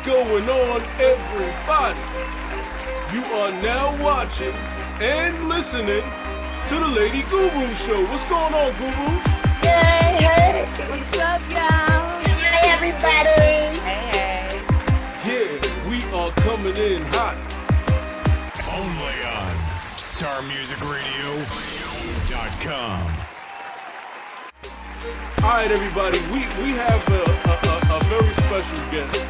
going on, everybody? You are now watching and listening to the Lady Guru Show. What's going on, Guru? Hey, What's up, y'all? hi everybody. Hey. Yeah, we are coming in hot. Only on StarMusicRadio.com. All right, everybody, we have a very special guest.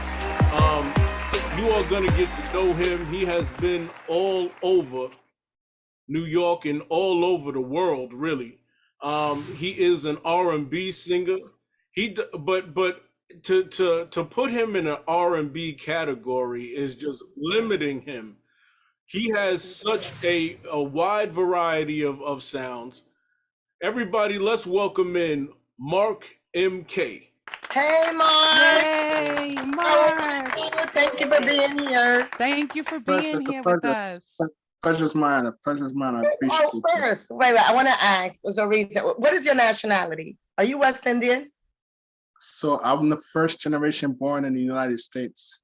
You are gonna get to know him. He has been all over New York and all over the world, really. He is an R&B singer. But to put him in an R&B category is just limiting him. He has such a wide variety of sounds. Everybody, let's welcome in Mark MK. Hey, Mark. Hey, Mark. Thank you for being here. Thank you for being here with us. Pleasure's mine. Pleasure's mine. I appreciate Oh, first, wait. I want to ask. There's a reason. What is your nationality? Are you West Indian? So I'm the first generation born in the United States.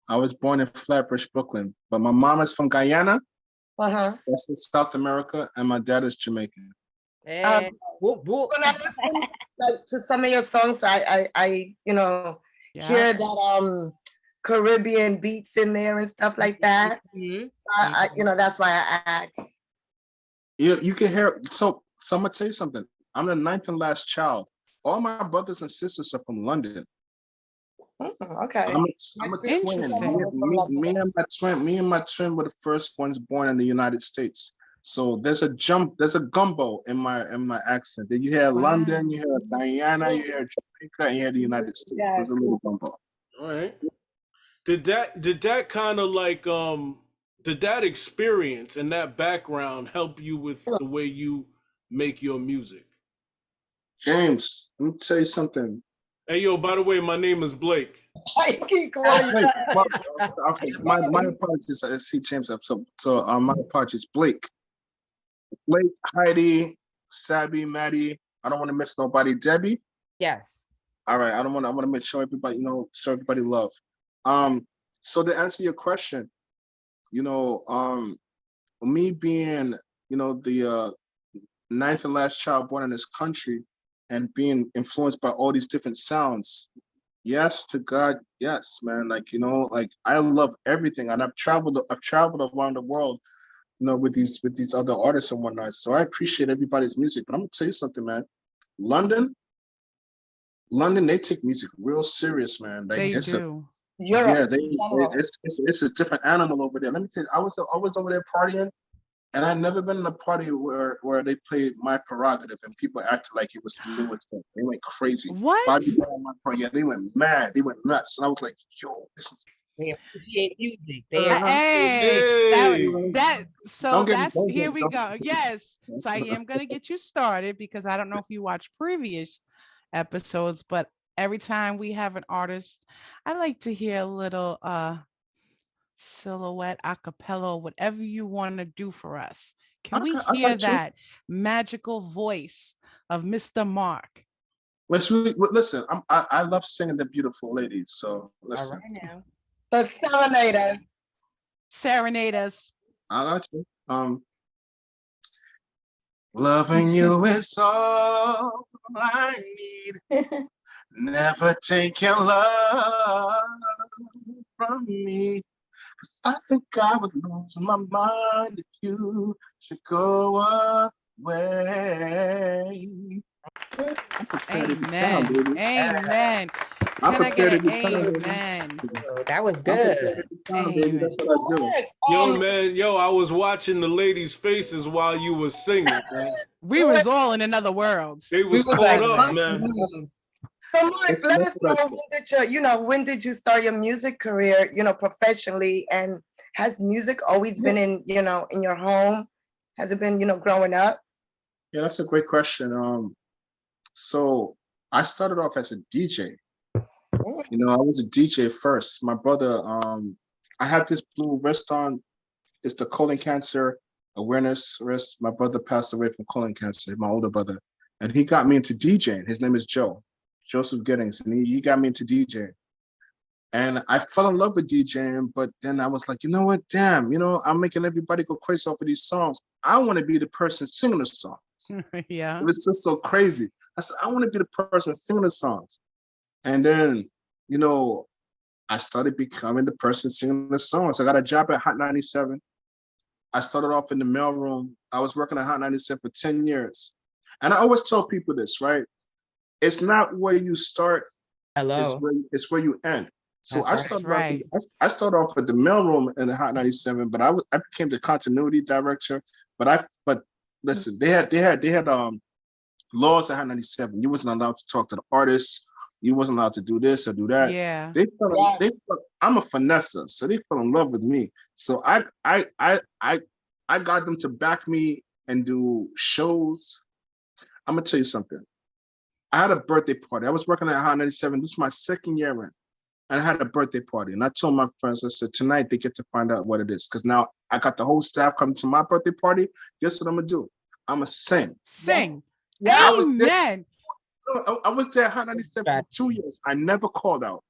I was born in Flatbush, Brooklyn, but my mom is from Guyana. That's in South America, and my dad is Jamaican. When I listen to some of your songs, I hear that Caribbean beats in there and stuff like that. That's why I asked. You can hear. So I'm gonna tell you something. I'm the ninth and last child. All my brothers and sisters are from London. Okay. I'm a twin. Me and my twin were the first ones born in the United States. So there's a gumbo in my accent. Then you hear London, you hear Guyana, you hear Jamaica, and you hear the United States. Yeah. There's a little gumbo. All right. Did that kind of like did that experience and that background help you with the way you make your music? James, let me tell you something. Hey, yo, by the way, my name is Blake. I keep calling you that. Okay, my apologies. I see James up. So my apologies. Blake, Heidi, Sabby, Maddie. I don't want to miss nobody. Debbie. Yes. All right. I want to make sure everybody, show everybody love. So to answer your question, me being, the ninth and last child born in this country and being influenced by all these different sounds, yes, to God, yes, man. Like I love everything, and I've traveled around the world, with these other artists and whatnot. So I appreciate everybody's music. But I'm gonna tell you something, man. London, they take music real serious, man. Like They do. It's a different animal over there. Let me tell you, I was over there partying, and I've never been in a party where they played My Prerogative and people acted like it was the newest thing. They went crazy. What? Bobby Brown, My Prerogative, yeah, they went mad. They went nuts. And I was like, yo, this is. They appreciate music. Here we go. Yes. So I am gonna get you started because I don't know if you watched previous episodes, but every time we have an artist, I like to hear a little silhouette, a cappella, whatever you want to do for us. Can we hear that magical voice of Mr. Mark? Listen, I love singing the beautiful ladies. So listen. All right now. So Serenade us. I got you. Loving you is all I need. Never take your love from me. 'Cause I think I would lose my mind if you should go away. Amen. Amen. Can I get an amen? That was good. That's what I do. Yo, I was watching the ladies' faces while you were singing, man. We was all in another world. They was caught up, man. So Mark, let us know when did you start your music career, professionally, and has music always been in your home? Has it been, growing up? Yeah, that's a great question. So I started off as a DJ. I was a DJ first. My brother, I had this blue wrist on. It's the colon cancer awareness wrist. My brother passed away from colon cancer, my older brother, and he got me into DJing. His name is Joseph Giddings, and he got me into DJing. And I fell in love with DJing, but then I was like, you know what? Damn, I'm making everybody go crazy off of these songs. I want to be the person singing the songs. Yeah. It was just so crazy. I said, I want to be the person singing the songs. And then, I started becoming the person singing the songs. I got a job at Hot 97. I started off in the mailroom. I was working at Hot 97 for 10 years. And I always tell people this, right? It's not where you start, Hello. it's where you end. So That's I right. started Right. I started off at the mailroom in the Hot 97, but I became the continuity director. But listen, they had laws at Hot 97. You wasn't allowed to talk to the artists. You wasn't allowed to do this or do that. Yeah. I'm a finesser, so they fell in love with me. So I got them to back me and do shows. I'm gonna tell you something. I had a birthday party. I was working at Hot 97. This was my second year in. And I had a birthday party. And I told my friends, I said, tonight they get to find out what it is. Because now I got the whole staff coming to my birthday party. Guess what I'm going to do? I'm going to sing. Sing. Yeah. Amen. I was there at Hot 97 for 2 years. I never called out.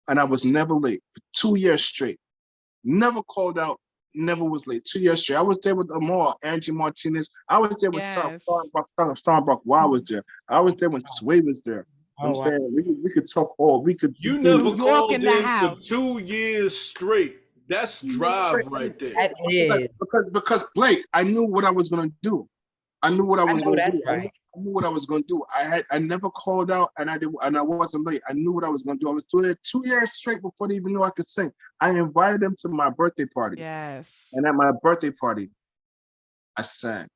And I was never late for 2 years straight. Never called out. Never was late. 2 years straight. I was there with Amor, Angie Martinez. I was there with Starbuck while I was there. I was there when Sway was there. I'm saying we could talk all. We could. You never New York called in the in for house. 2 years straight. That's drive right there. That is. Because Blake, I knew what I was gonna do. I knew what I was gonna do. Right. I knew what I was gonna do. I never called out, and I wasn't late. I knew what I was gonna do. I was doing it 2 years straight before they even knew I could sing. I invited them to my birthday party. Yes. And at my birthday party, I sang.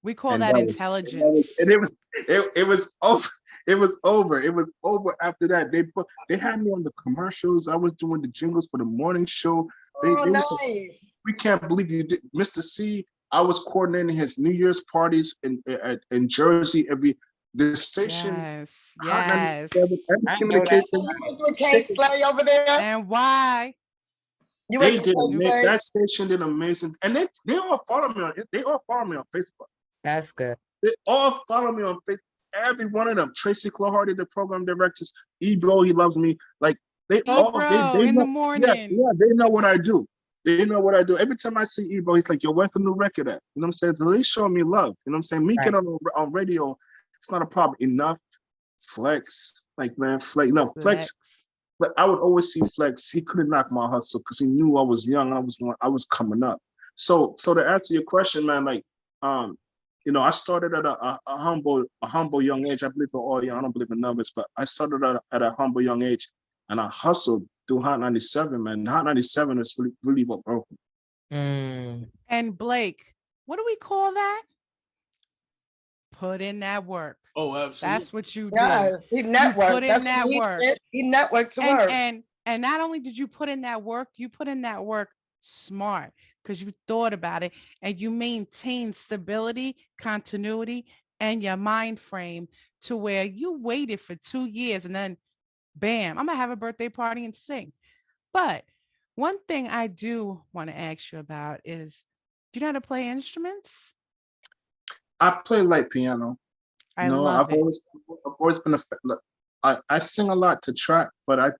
We call And that that was- intelligence. And it was over. It was over. It was over after that. They had me on the commercials. I was doing the jingles for the morning show. Nice. We can't believe you did, Mr. C. I was coordinating his New Year's parties in Jersey. The station. Yes. Yes. Communications. You K Slay over there. And why? They did that station did amazing, and they all follow me on. They all follow me on Facebook. That's good. They all follow me on Facebook. Every one of them. Tracy Clarhardy, the program directors. Ebro, he loves me. Like they all. They in know, the morning. Yeah, they know what I do. They know what I do. Every time I see Ebro, he's like, "Yo, where's the new record at?" You know what I'm saying? So they show me love. You know what I'm saying? Me get on radio, it's not a problem. Enough. Flex, like man, Flex. No, Flex. But I would always see Flex. He couldn't knock my hustle because he knew I was young. I was coming up. So to answer your question, man, like I started at a humble young age. I believe we're all young. I don't believe in numbers, but I started at a humble young age, and I hustled through Hot 97, man. Hot 97 is really what broke me. And Blake, what do we call that? Put in that work. Oh, absolutely. That's what you did. Yeah, he networked. Put in that work. He networked to work. And not only did you put in that work, you put in that work smart because you thought about it and you maintained stability, continuity, and your mind frame to where you waited for 2 years and then bam, I'm gonna have a birthday party and sing. But one thing I do want to ask you about is, do you know how to play instruments? I play light piano. I've always been look, I sing a lot to track, but I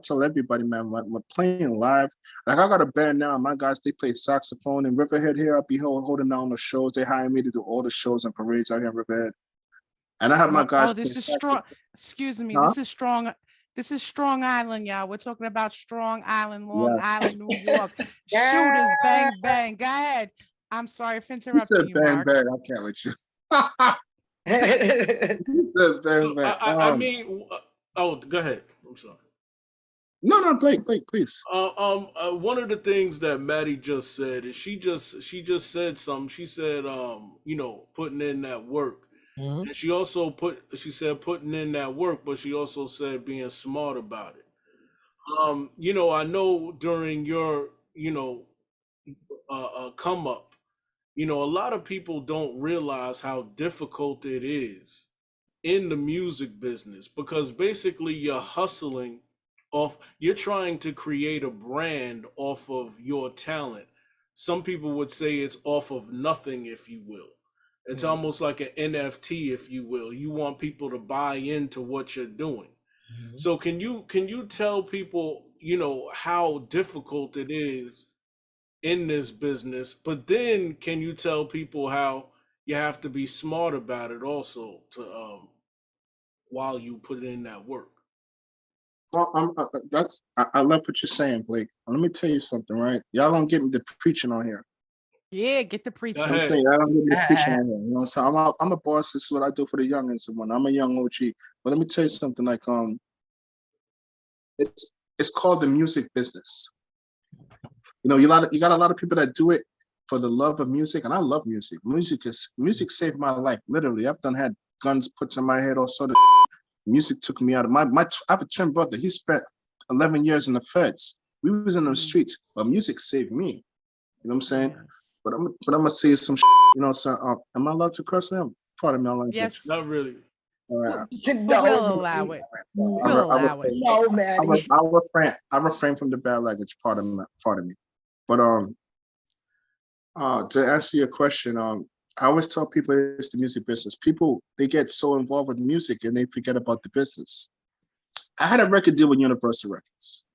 tell everybody, man, when playing live, like I got a band now, my guys, they play saxophone in Riverhead here. I'll be holding down the shows. They hire me to do all the shows and parades out here in Riverhead. And I have my guys. Oh, this is strong. Excuse me. Huh? This is strong. This is Strong Island, y'all. We're talking about Strong Island, Long Island, New York. Shooters, bang, bang. Go ahead. I'm sorry for interrupting you, bang, Mark. bang. I can't with you. I mean, go ahead. I'm sorry. No, Blake, please. One of the things that Maddie just said is she just said something. She said, putting in that work. Mm-hmm. And she also said putting in that work, but she also said being smart about it. I know during your, come up, a lot of people don't realize how difficult it is in the music business because basically you're hustling you're trying to create a brand off of your talent. Some people would say it's off of nothing, if you will. It's almost like an NFT, if you will. You want people to buy into what you're doing. Mm-hmm. So can you tell people you know, how difficult it is in this business, but then can you tell people how you have to be smart about it also to while you put in that work? Well, I love what you're saying, Blake. Let me tell you something, right? Y'all don't get me the preaching on here. Yeah, get the Go preaching. I'm ahead. saying y'all don't get me the preaching on here. You know, so I'm a boss. This is what I do for the youngins. When I'm a young OG, but let me tell you something. Like it's called the music business. You know, you got a lot of people that do it for the love of music, and I love music. Music saved my life. Literally, I've done had guns put to my head, all sort of. Music took me out of I have a twin brother. He spent 11 years in the feds. We was in the streets, but music saved me. You know what I'm saying? Yes. But I'm gonna say some. You know, so am I allowed to curse now? Pardon my language. Yes. Not really. All We'll, right. but we'll No, allow it. So We'll I allow it. refrain. no, Maddie. I refrain from the bad language. Pardon me. But to answer your question, I always tell people it's the music business. People they get so involved with music and they forget about the business. I had a record deal with Universal Records.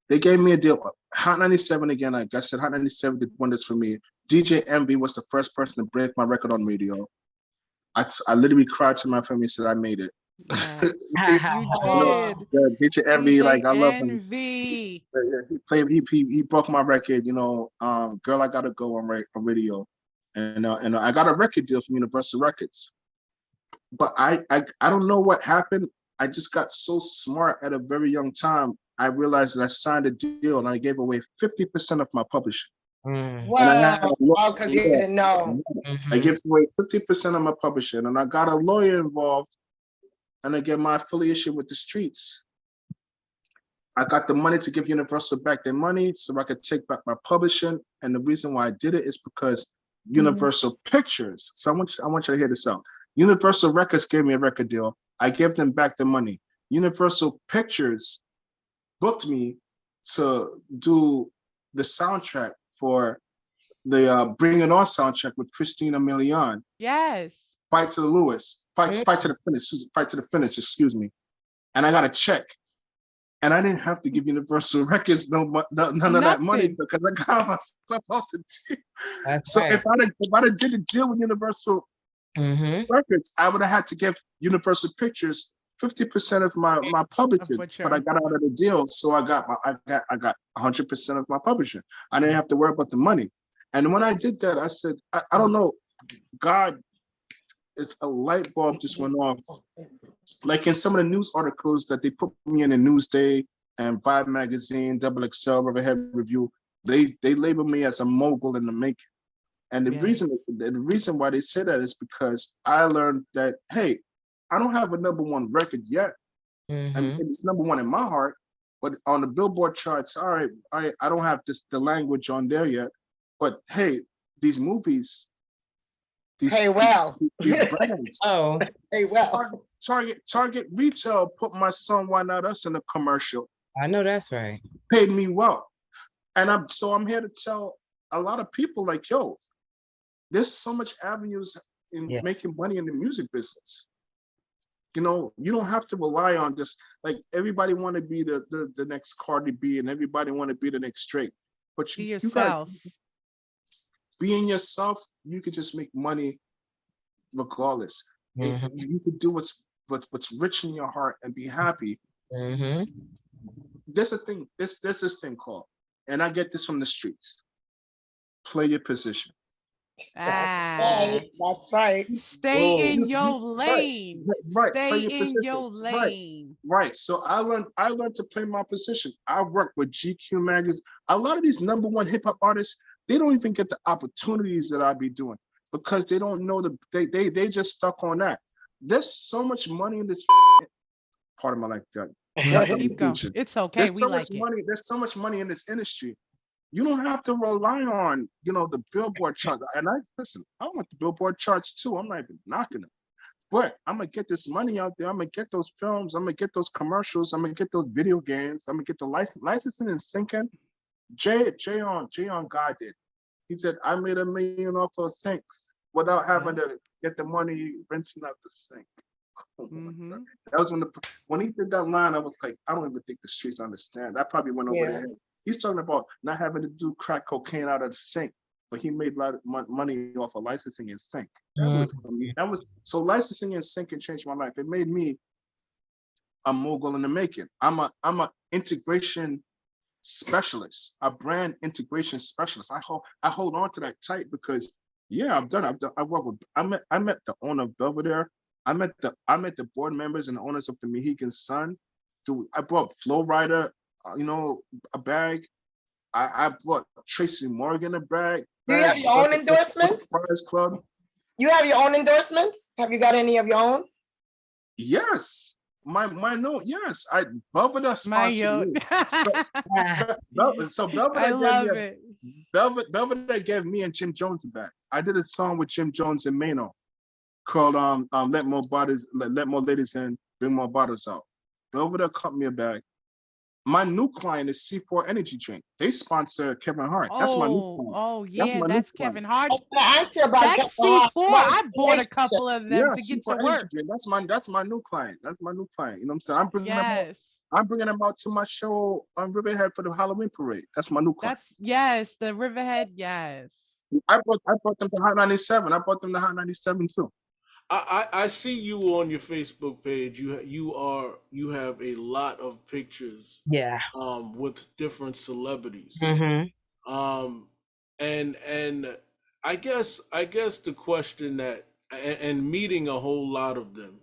They gave me a deal. Hot 97 again. Like I said, Hot 97 did wonders for me. DJ Envy was the first person to break my record on radio. I literally cried to my family and said I made it. Yes. You Oh, did. Yeah, DJ Envy, like DJ I love him. Envy. Yeah, he broke my record, you know, Girl I Gotta Go on radio. And I got a record deal from Universal Records. But I don't know what happened. I just got so smart at a very young time. I realized that I signed a deal and I gave away 50% of my publishing. And I had wow. Oh, because you yeah, didn't know. I gave away 50% of my publishing and I got a lawyer involved and I get my affiliation with the streets. I got the money to give Universal back their money so I could take back my publishing. And the reason why I did it is because Universal Pictures. So I want you to hear this out. Universal Records gave me a record deal. I gave them back the money. Universal Pictures booked me to do the soundtrack for the Bring It On soundtrack with Christina Milian. Yes. Fight to the Lewis. Fight to the finish. Fight to the finish. Excuse me. And I got a check. And I didn't have to give Universal Records none of that money because I got myself off the deal. That's So right. if I'd have did a deal with Universal Records, I would have had to give Universal Pictures 50% of my publishing, but I got out of the deal, so I got 100% of my publishing. I didn't have to worry about the money. And when I did that, I said, I don't know, God, it's a light bulb just went off. Like in some of the news articles that they put me in Newsday and Vibe Magazine, Double XL, Riverhead Review, they label me as a mogul in the making. And the reason why they say that is because I learned that, hey, I don't have a #1 record yet. And it's #1 in my heart, but on the Billboard charts, all right, I don't have the language on there yet. But hey, these movies, these brands, hey, well. Target Retail put my song "Why Not Us" in a commercial. I know that's right. Paid me well, and I'm here to tell a lot of people like, yo, there's so much avenues in making money in the music business. You know, you don't have to rely on just like everybody want to be the next Cardi B and everybody want to be the next Drake, but Be you yourself. being yourself, you could just make money regardless. You could do what's rich in your heart and be happy. There's a thing. There's this thing called, and I get this from the streets. Play your position. That's right. Stay in your lane. Right. Stay Play your in position. your lane. Right. So I learned to play my position. I work with GQ magazine. A lot of these #1 hip hop artists, they don't even get the opportunities that I be doing because they don't know they just stuck on that. There's so much money in this. Part of my like that. Keep going. It's okay. There's We so like much it. money. There's so much money in this industry. You don't have to rely on, the Billboard charts. And I want the Billboard charts too. I'm not even knocking them. But I'm gonna get this money out there. I'm gonna get those films. I'm gonna get those commercials. I'm gonna get those video games. I'm gonna get the licensing and syncing. Jay on God did. He said, I made $1 million off of syncs without having to get the money rinsing out the sink. Oh my Mm-hmm. God. That was when he did that line, I was like, I don't even think the streets understand. That probably went over their head. He's talking about not having to do crack cocaine out of the sink, but he made a lot of money off of licensing and sync. That was so licensing and sync changed my life. It made me a mogul in the making. I'm a integration specialist, a brand integration specialist. I hold on to that tight because I've done. I work with. I met the owner of Belvedere. I met the board members and the owners of the Mohegan Sun. I brought Flow Rider, a bag. I brought Tracy Morgan a bag. Do you have your own endorsements? Club. You have your own endorsements? Have you got any of your own? Yes. My note, yes. Belvedere sponsored me. So Belvedere gave me and Jim Jones a bag. I did a song with Jim Jones and Mano called Let More Ladies In, Bring More Bottles Out. Belvedere cut me a bag. My new client is C4 Energy Drink. They sponsor Kevin Hart. That's my new client. Oh yeah, that's Kevin Hart. I asked you about that's C4. I bought a couple of them to get to work. That's my new client. That's my new client. You know what I'm saying? I'm bringing them out to my show on Riverhead for the Halloween parade. That's my new client. The Riverhead. Yes. I brought them to Hot 97. I brought them to Hot 97 too. I see you on your Facebook page. You have a lot of pictures. Yeah. With different celebrities. Mm-hmm. And I guess the question that and meeting a whole lot of them,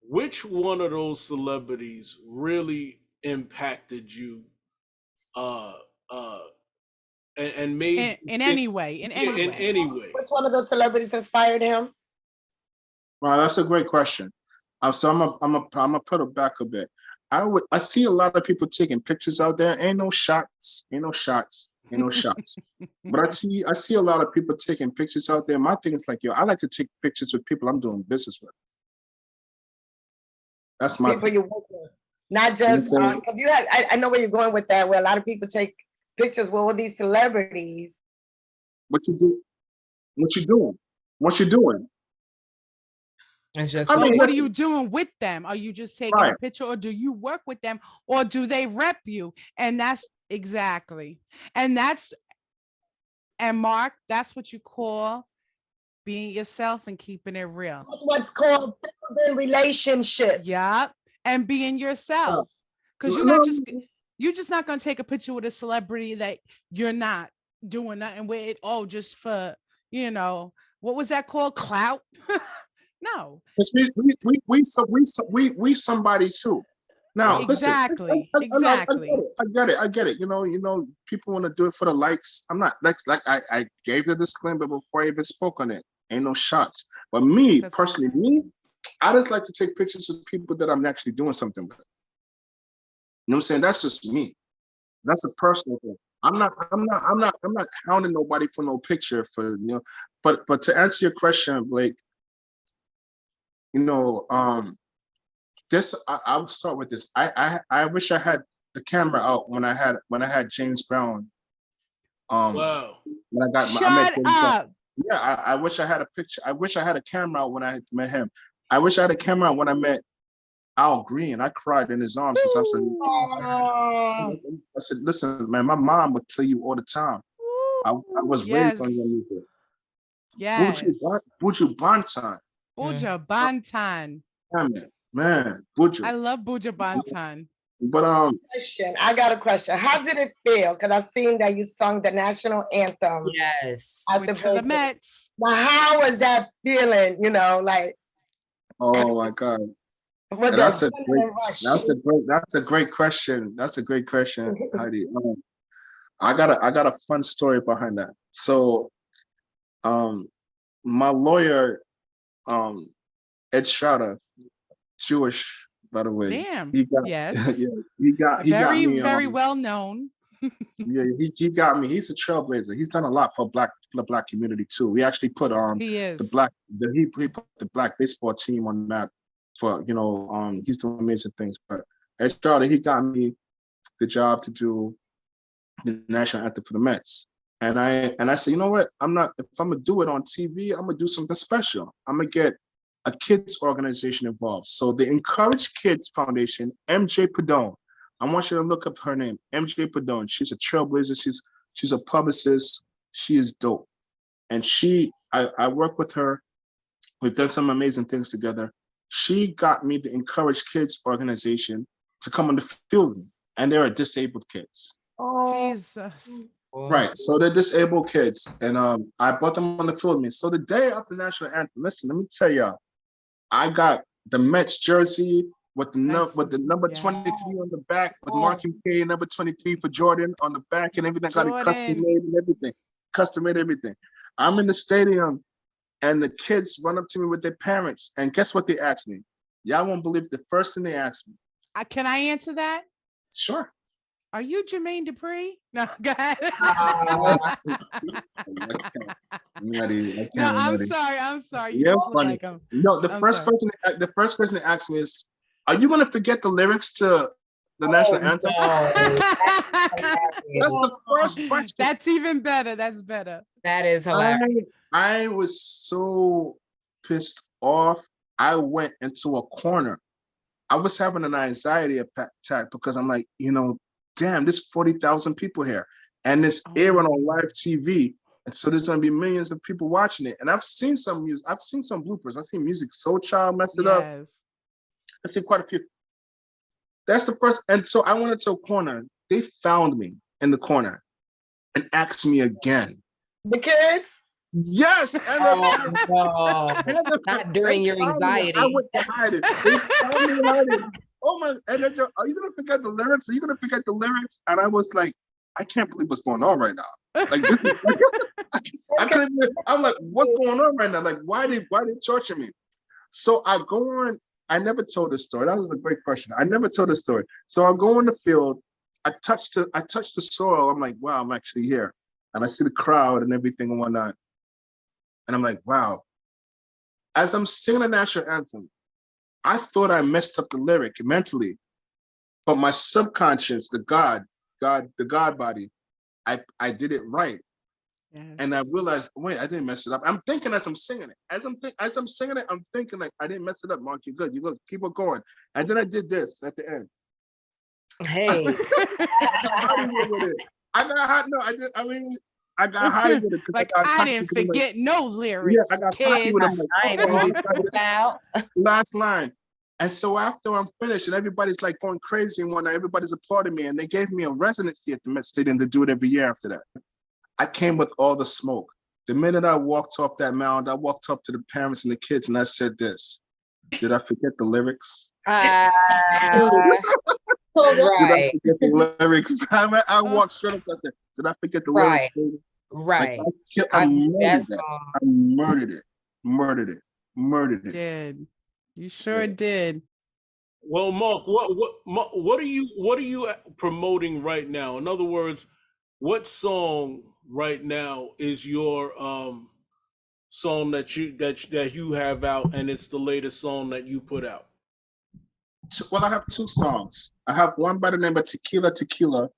which one of those celebrities really impacted you and made in any way. Which one of those celebrities inspired him? Wow, that's a great question. So I'm gonna put it back a bit. I see a lot of people taking pictures out there. Ain't no shots. But I see a lot of people taking pictures out there. My thing is like, I like to take pictures with people I'm doing business with. That's my people you work with, not just I know where you're going with that. Where a lot of people take pictures with all these celebrities. What you do? What you doing? What you doing? It's just what are you doing with them? Are you just taking a picture, or do you work with them, or do they rep you? And that's exactly. And Mark, that's what you call being yourself and keeping it real. That's what's called relationships. Yeah, and being yourself, because you're just not gonna take a picture with a celebrity that you're not doing nothing with it. Oh, just for what was that called? Clout. No. We somebody too. Now, exactly. Listen, I get it. People want to do it for the likes. I'm not like I gave the disclaimer before I even spoke on it. Ain't no shots. But me personally, I just like to take pictures of people that I'm actually doing something with. You know what I'm saying? That's just me. That's a personal thing. I'm not counting nobody for no picture for But to answer your question, Blake. This I will start with this. I wish I had the camera out when I had James Brown. Wow. When I got Shut up. Yeah, I wish I had a picture. I wish I had a camera out when I met him. I wish I had a camera out when I met Al Green. I cried in his arms because I said, listen, man, my mom would play you all the time. I was raised on your music. Yes. Buju Banton. Buju Banton. Man, Buju. I love Buju Banton. But question. I got a question. How did it feel? Because I've seen that you sung the national anthem. Yes. With the Mets. Now, how was that feeling? Oh my God. That's a great question. That's a great question, Heidi. I got a fun story behind that. So, my lawyer, Ed Schroeder, Jewish, by the way. Damn. Yes. He got me. Very well known. Yeah, he got me. He's a trailblazer. He's done a lot for the black community too. We actually put he put the black baseball team on that for he's doing amazing things. But Ed Schroeder, he got me the job to do the national anthem for the Mets. And I said, you know what? If I'm gonna do it on TV, I'm gonna do something special. I'm gonna get a kids organization involved. So the Encourage Kids Foundation, MJ Padone. I want you to look up her name, MJ Padone. She's a trailblazer. She's a publicist. She is dope. And I work with her. We've done some amazing things together. She got me the Encourage Kids organization to come on the field, and they're disabled kids. Oh, Jesus. Right. So they're disabled kids. And I brought them on the field with me. So the day of the national anthem, listen, let me tell y'all, I got the Mets jersey with the number 23 on the back, with Mark MK, number 23 for Jordan on the back, and everything. Got it custom made and everything. Custom made everything. I'm in the stadium, and the kids run up to me with their parents, and guess what they asked me? Y'all won't believe the first thing they asked me. Can I answer that? Sure. Are you Jermaine Dupri? No, go ahead. No, I'm sorry. You just look like him. No, the first person that asked me is, "Are you going to forget the lyrics to the national anthem?" No. That's the first question. That's even better. That's better. That is hilarious. I was so pissed off. I went into a corner. I was having an anxiety attack because I'm like, damn, there's 40,000 people here, and it's airing on live TV, and so there's gonna be millions of people watching it. And I've seen some music. I've seen some bloopers. I've seen Music Soul Child mess it up. I've seen quite a few. That's the first. And so I went into a corner. They found me in the corner and asked me again. The kids? Yes. And not during your anxiety. I went to hide it. They found me hiding. Oh my! And then, are you gonna forget the lyrics? Are you gonna forget the lyrics? And I was like, I can't believe what's going on right now. Like this is, I can't. I'm like, what's going on right now? Like, why they torture me? So I go on. I never told this story. That was a great question. I never told this story. So I go in the field. I touch the soil. I'm like, wow, I'm actually here. And I see the crowd and everything and whatnot. And I'm like, wow. As I'm singing the national anthem, I thought I messed up the lyric mentally, but my subconscious, the God body, I did it right. Yes. And I realized, wait, I didn't mess it up. I'm thinking as I'm singing it. As I'm singing it, I'm thinking like, I didn't mess it up, Mark. You're good. You good. Keep it going. And then I did this at the end. Hey. I got hot. No, I did. I mean, I got high with it. Like I didn't forget no lyrics. Yeah, I got high with it. Like, last line. And so after I'm finished and everybody's like going crazy and whatnot, everybody's applauding me, and they gave me a residency at the Met Stadium to do it every year after that. I came with all the smoke. The minute I walked off that mound, I walked up to the parents and the kids and I said this. Did I forget the lyrics? Right. Did I forget the lyrics? I walked straight up and I said, did I forget the lyrics? Right. Like, I murdered it. Murdered it. Did. You sure did. Well, Mark, what are you promoting right now? In other words, what song right now is your song that you have out, and it's the latest song that you put out? Well, I have two songs. I have one by the name of Tequila Tequila.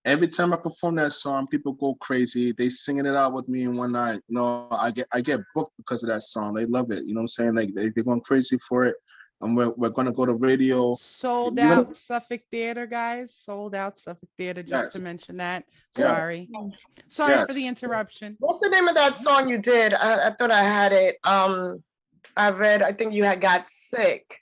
Every time I perform that song, people go crazy. They singing it out with me in one night. I get booked because of that song. They love it. You know what I'm saying? Like they're going crazy for it. And we're gonna go to radio. Sold out Suffolk Theater, guys. Sold out Suffolk Theater, just to mention that. Sorry. Sorry for the interruption. What's the name of that song you did? I thought I had it. I think you had got sick.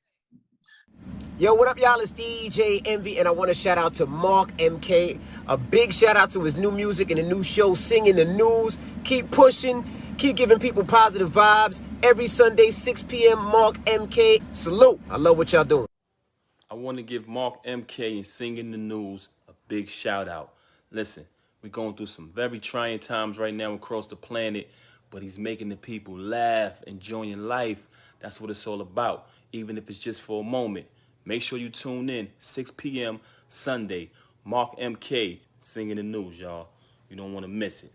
Yo, what up, y'all? It's DJ Envy, and I want to shout out to Mark MK. A big shout out to his new music and the new show, Singing the News. Keep pushing, keep giving people positive vibes. Every Sunday, 6 p.m., Mark MK. Salute. I love what y'all doing. I want to give Mark MK and Singing the News a big shout out. Listen, we're going through some very trying times right now across the planet, but he's making the people laugh, enjoying life. That's what it's all about, even if it's just for a moment. Make sure you tune in, 6 p.m. Sunday. Mark MK, Singing the News, y'all. You don't want to miss it.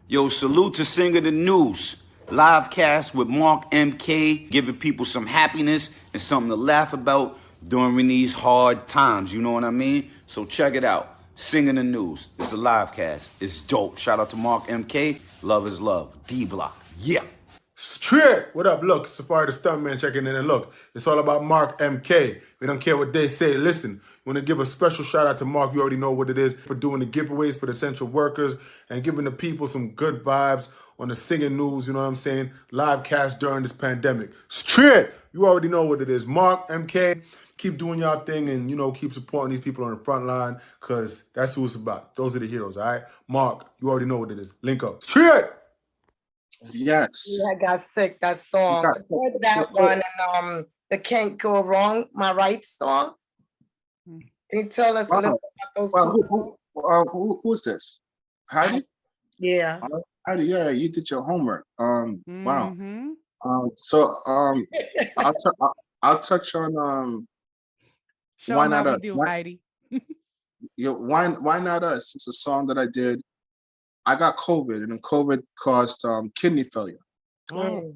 Yo, salute to Singing the News. Live cast with Mark MK, giving people some happiness and something to laugh about during these hard times, you know what I mean? So check it out. Singing the News. It's a live cast. It's dope. Shout out to Mark MK. Love is love. D-Block. Yeah. Straight. What up? Look, Safari the Stuntman checking in. And look, it's all about Mark MK. We don't care what they say. Listen, we want to give a special shout out to Mark. You already know what it is for doing the giveaways for the essential workers and giving the people some good vibes on the singing news, you know what I'm saying? Live cast during this pandemic. Straight. You already know what it is. Mark MK, keep doing y'all thing and, you know, keep supporting these people on the front line because that's who it's about. Those are the heroes, all right? Mark, you already know what it is. Link up. Straight. Yes. Yeah, I got sick, that song. I heard that one and the Can't Go Wrong, My Right song. Can you tell us a little bit about those two? Who's this? Heidi? Yeah. Heidi, yeah, you did your homework. Wow. Mm-hmm. I'll touch on Show Why them how Not we Us. do, Heidi. Why Not Us? It's a song that I did. I got COVID, and then COVID caused kidney failure. Oh.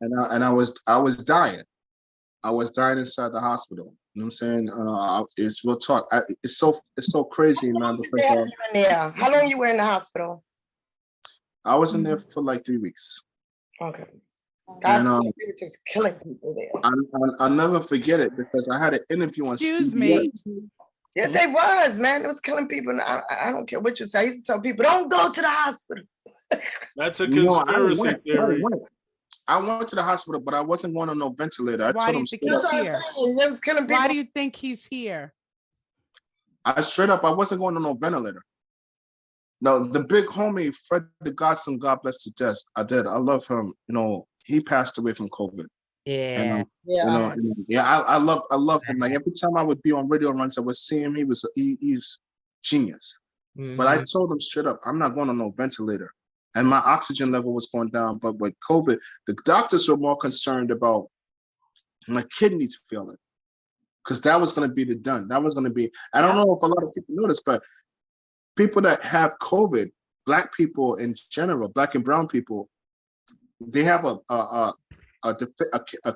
And I was dying. I was dying inside the hospital. You know what I'm saying? It's real talk. It's so crazy, man. Because How long you were in the hospital? I was in there for like 3 weeks. Okay. And they were just killing people there. I'll never forget it because I had an interview on Excuse CBS. me. Yeah, they was, man. It was killing people. And I don't care what you say. I used to tell people, don't go to the hospital. That's a No, conspiracy theory. I went to the hospital, but I wasn't going on no ventilator. Why do you think he's here? Why do you think he's here? I straight up, I wasn't going on no ventilator. No, the big homie, Fred the Godson, God bless his death. I love him. You know, he passed away from COVID. Yeah. And, I love him. Like every time I would be on radio runs, I would see him. He's genius. But I told him straight up, I'm not going on no ventilator. And my oxygen level was going down. But with COVID, the doctors were more concerned about my kidneys failing. Because that was going to be the done. That was going to be, I don't know if a lot of people know this, but people that have COVID, Black people in general, Black and brown people, they have a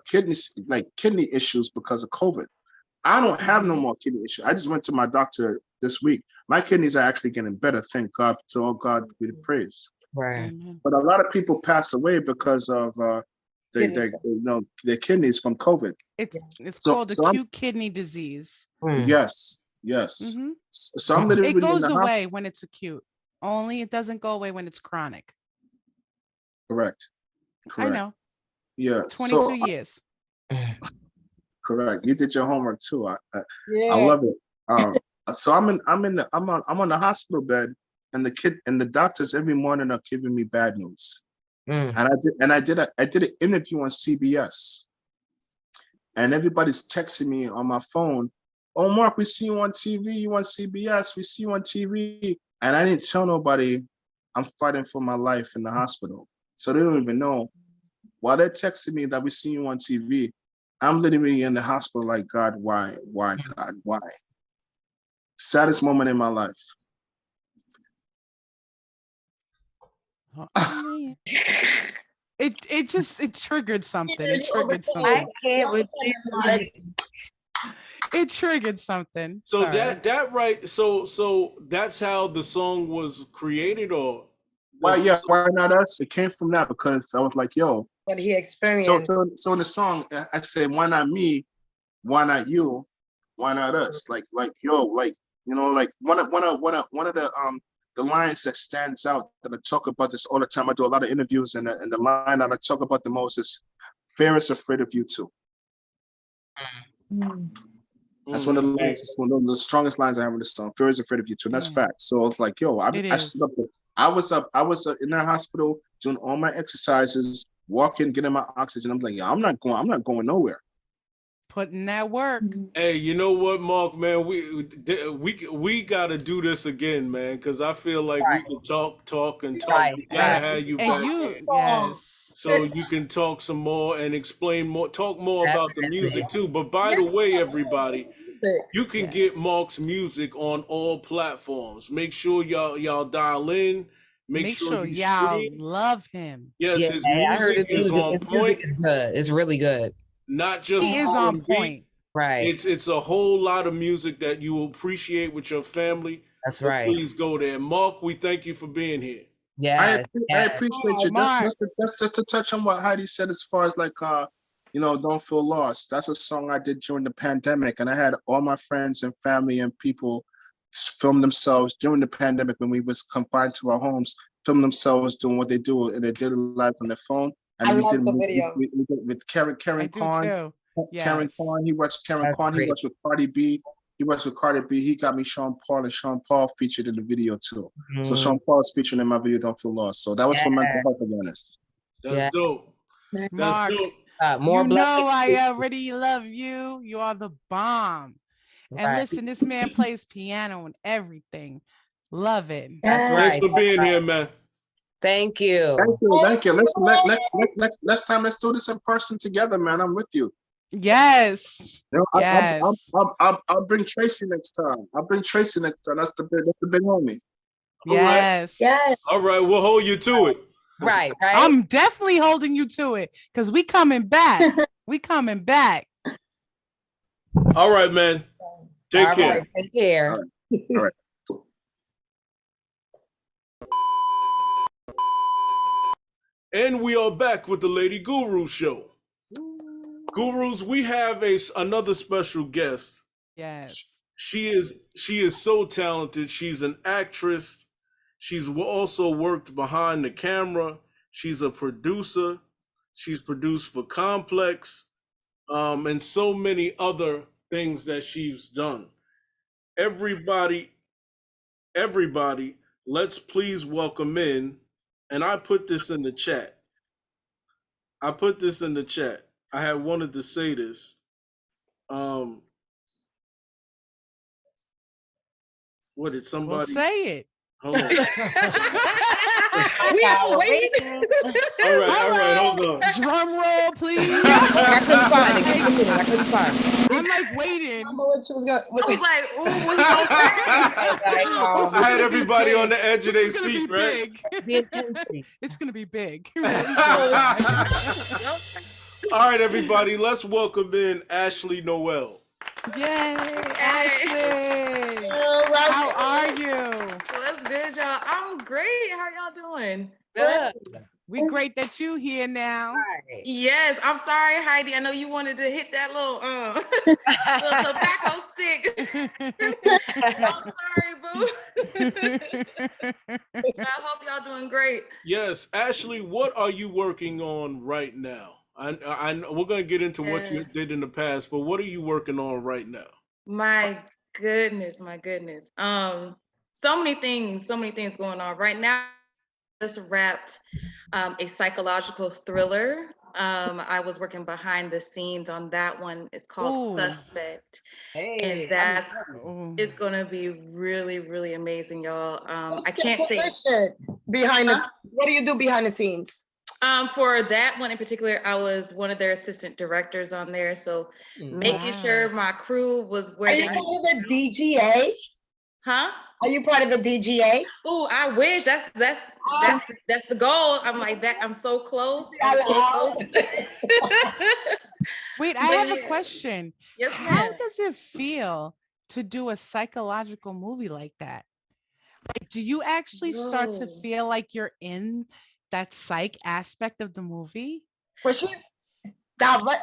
kidney issues because of COVID. I don't have no more kidney issues. I just went to my doctor this week. My kidneys are actually getting better. Thank God. To all God be the praise. Right. But a lot of people pass away because of their kidneys from COVID. It's called acute kidney disease. Yes. Mm-hmm. So I'm literally it goes away when it's acute. Only it doesn't go away when it's chronic. Correct. I know. Yeah. 22 years. Correct. You did your homework too. I love it. So I'm on the hospital bed, and the doctors every morning are giving me bad news. And I did an interview on CBS, and everybody's texting me on my phone. Oh, Mark, we see you on TV. You on CBS. We see you on TV. And I didn't tell nobody I'm fighting for my life in the hospital. So they don't even know. While they're texting me that we see you on TV, I'm literally in the hospital like, God, why? Why, God, why? Saddest moment in my life. It triggered something. It triggered something. I can't with It triggered something. So Sorry. that right. So that's how the song was created, or Why not us? It came from that because I was like, yo. What he experienced. So in the song, I said, why not me? Why not you? Why not us? Like yo, like you know, like one of the lines that stands out that I talk about this all the time. I do a lot of interviews, and the line that I talk about the most is "Fear is afraid of you too." That's one of the lines. It's one of the strongest lines I have in the song. Fear is afraid of you too. And that's fact. So it's like, yo, I was up in that hospital doing all my exercises, walking, getting my oxygen. I'm like, yeah, I'm not going nowhere. Putting that work. Hey, you know what, Mark, man, we gotta do this again, man, because I feel like we can talk. We gotta have you back. Yes. So you can talk some more and explain more, talk more about the music too. But by the way, everybody, you can get Mark's music on all platforms. Make sure y'all dial in. Make sure y'all love him. Yes, his music is on point. It's really good. Not just he is on point. Right. It's a whole lot of music that you will appreciate with your family. That's so right. Please go there. Mark, we thank you for being here. Yes. I appreciate you. Mark. Just to touch on what Heidi said as far as like don't feel lost. That's a song I did during the pandemic, and I had all my friends and family and people film themselves during the pandemic when we was confined to our homes, film themselves doing what they do in their daily life on their phone. And I we love did the video. we did with Karen I do Khan. too. Karen Yes. Khan, he works Karen That's Khan, he great. works with Cardi B. He works with Cardi B. He got me Sean Paul, and Sean Paul featured in the video too. So Sean Paul's featured in my video, Don't Feel Lost. So that was for mental health awareness. That's dope. That's Mark, dope. More you blessings. know I already love you. You are the bomb. And Right. listen, this man plays piano and everything. Love it. That's Thanks right. for being here, man. Thank you. Thank you. Next time, let's do this in person together, man. I'm with you. Yes. Yes. I'll bring Tracy next time. That's the big homie. Yes. Yes. All right, we'll hold you to it. Right. I'm definitely holding you to it because we coming back. We coming back. All right, man. Take care. Right, take care. All right. And we are back with the Lady Guru Show. Gurus, we have another special guest. Yes. She is so talented. She's an actress. She's also worked behind the camera. She's a producer. She's produced for Complex, and so many other things that she's done. Everybody, let's please welcome in. And I put this in the chat. I had wanted to say this. What did somebody Well, say it? Hold on. We are waiting. All right, hold on. Drum roll, please. I couldn't find it. Give me a minute. I couldn't find it. I'm like waiting. I was like, ooh, what's I had everybody on the edge of their seat, right? It's gonna be big. All right, everybody, let's welcome in Ashley Noel. Yay, Ashley. How are you? What's good, y'all? I'm great. How y'all doing? Good. We great that you here now. Right. Yes, I'm sorry, Heidi. I know you wanted to hit that little little tobacco stick. I'm sorry, boo. I hope y'all doing great. Yes, Ashley, what are you working on right now? I we're gonna get into what you did in the past, but what are you working on right now? My goodness. So many things going on right now. I just wrapped a psychological thriller. I was working behind the scenes on that one. It's called Suspect. Hey, and that is gonna be really, really amazing, y'all. I can't say behind the. What do you do behind the scenes? For that one in particular, I was one of their assistant directors on there, so making sure my crew was where. Are you part of the DGA? Huh? Are you part of the DGA? Oh, I wish. That's the goal. I'm like that. I'm so close. Wait, I have a question. Yes, how does it feel to do a psychological movie like that? Like, do you actually start to feel like you're in that psych aspect of the movie? Well, she's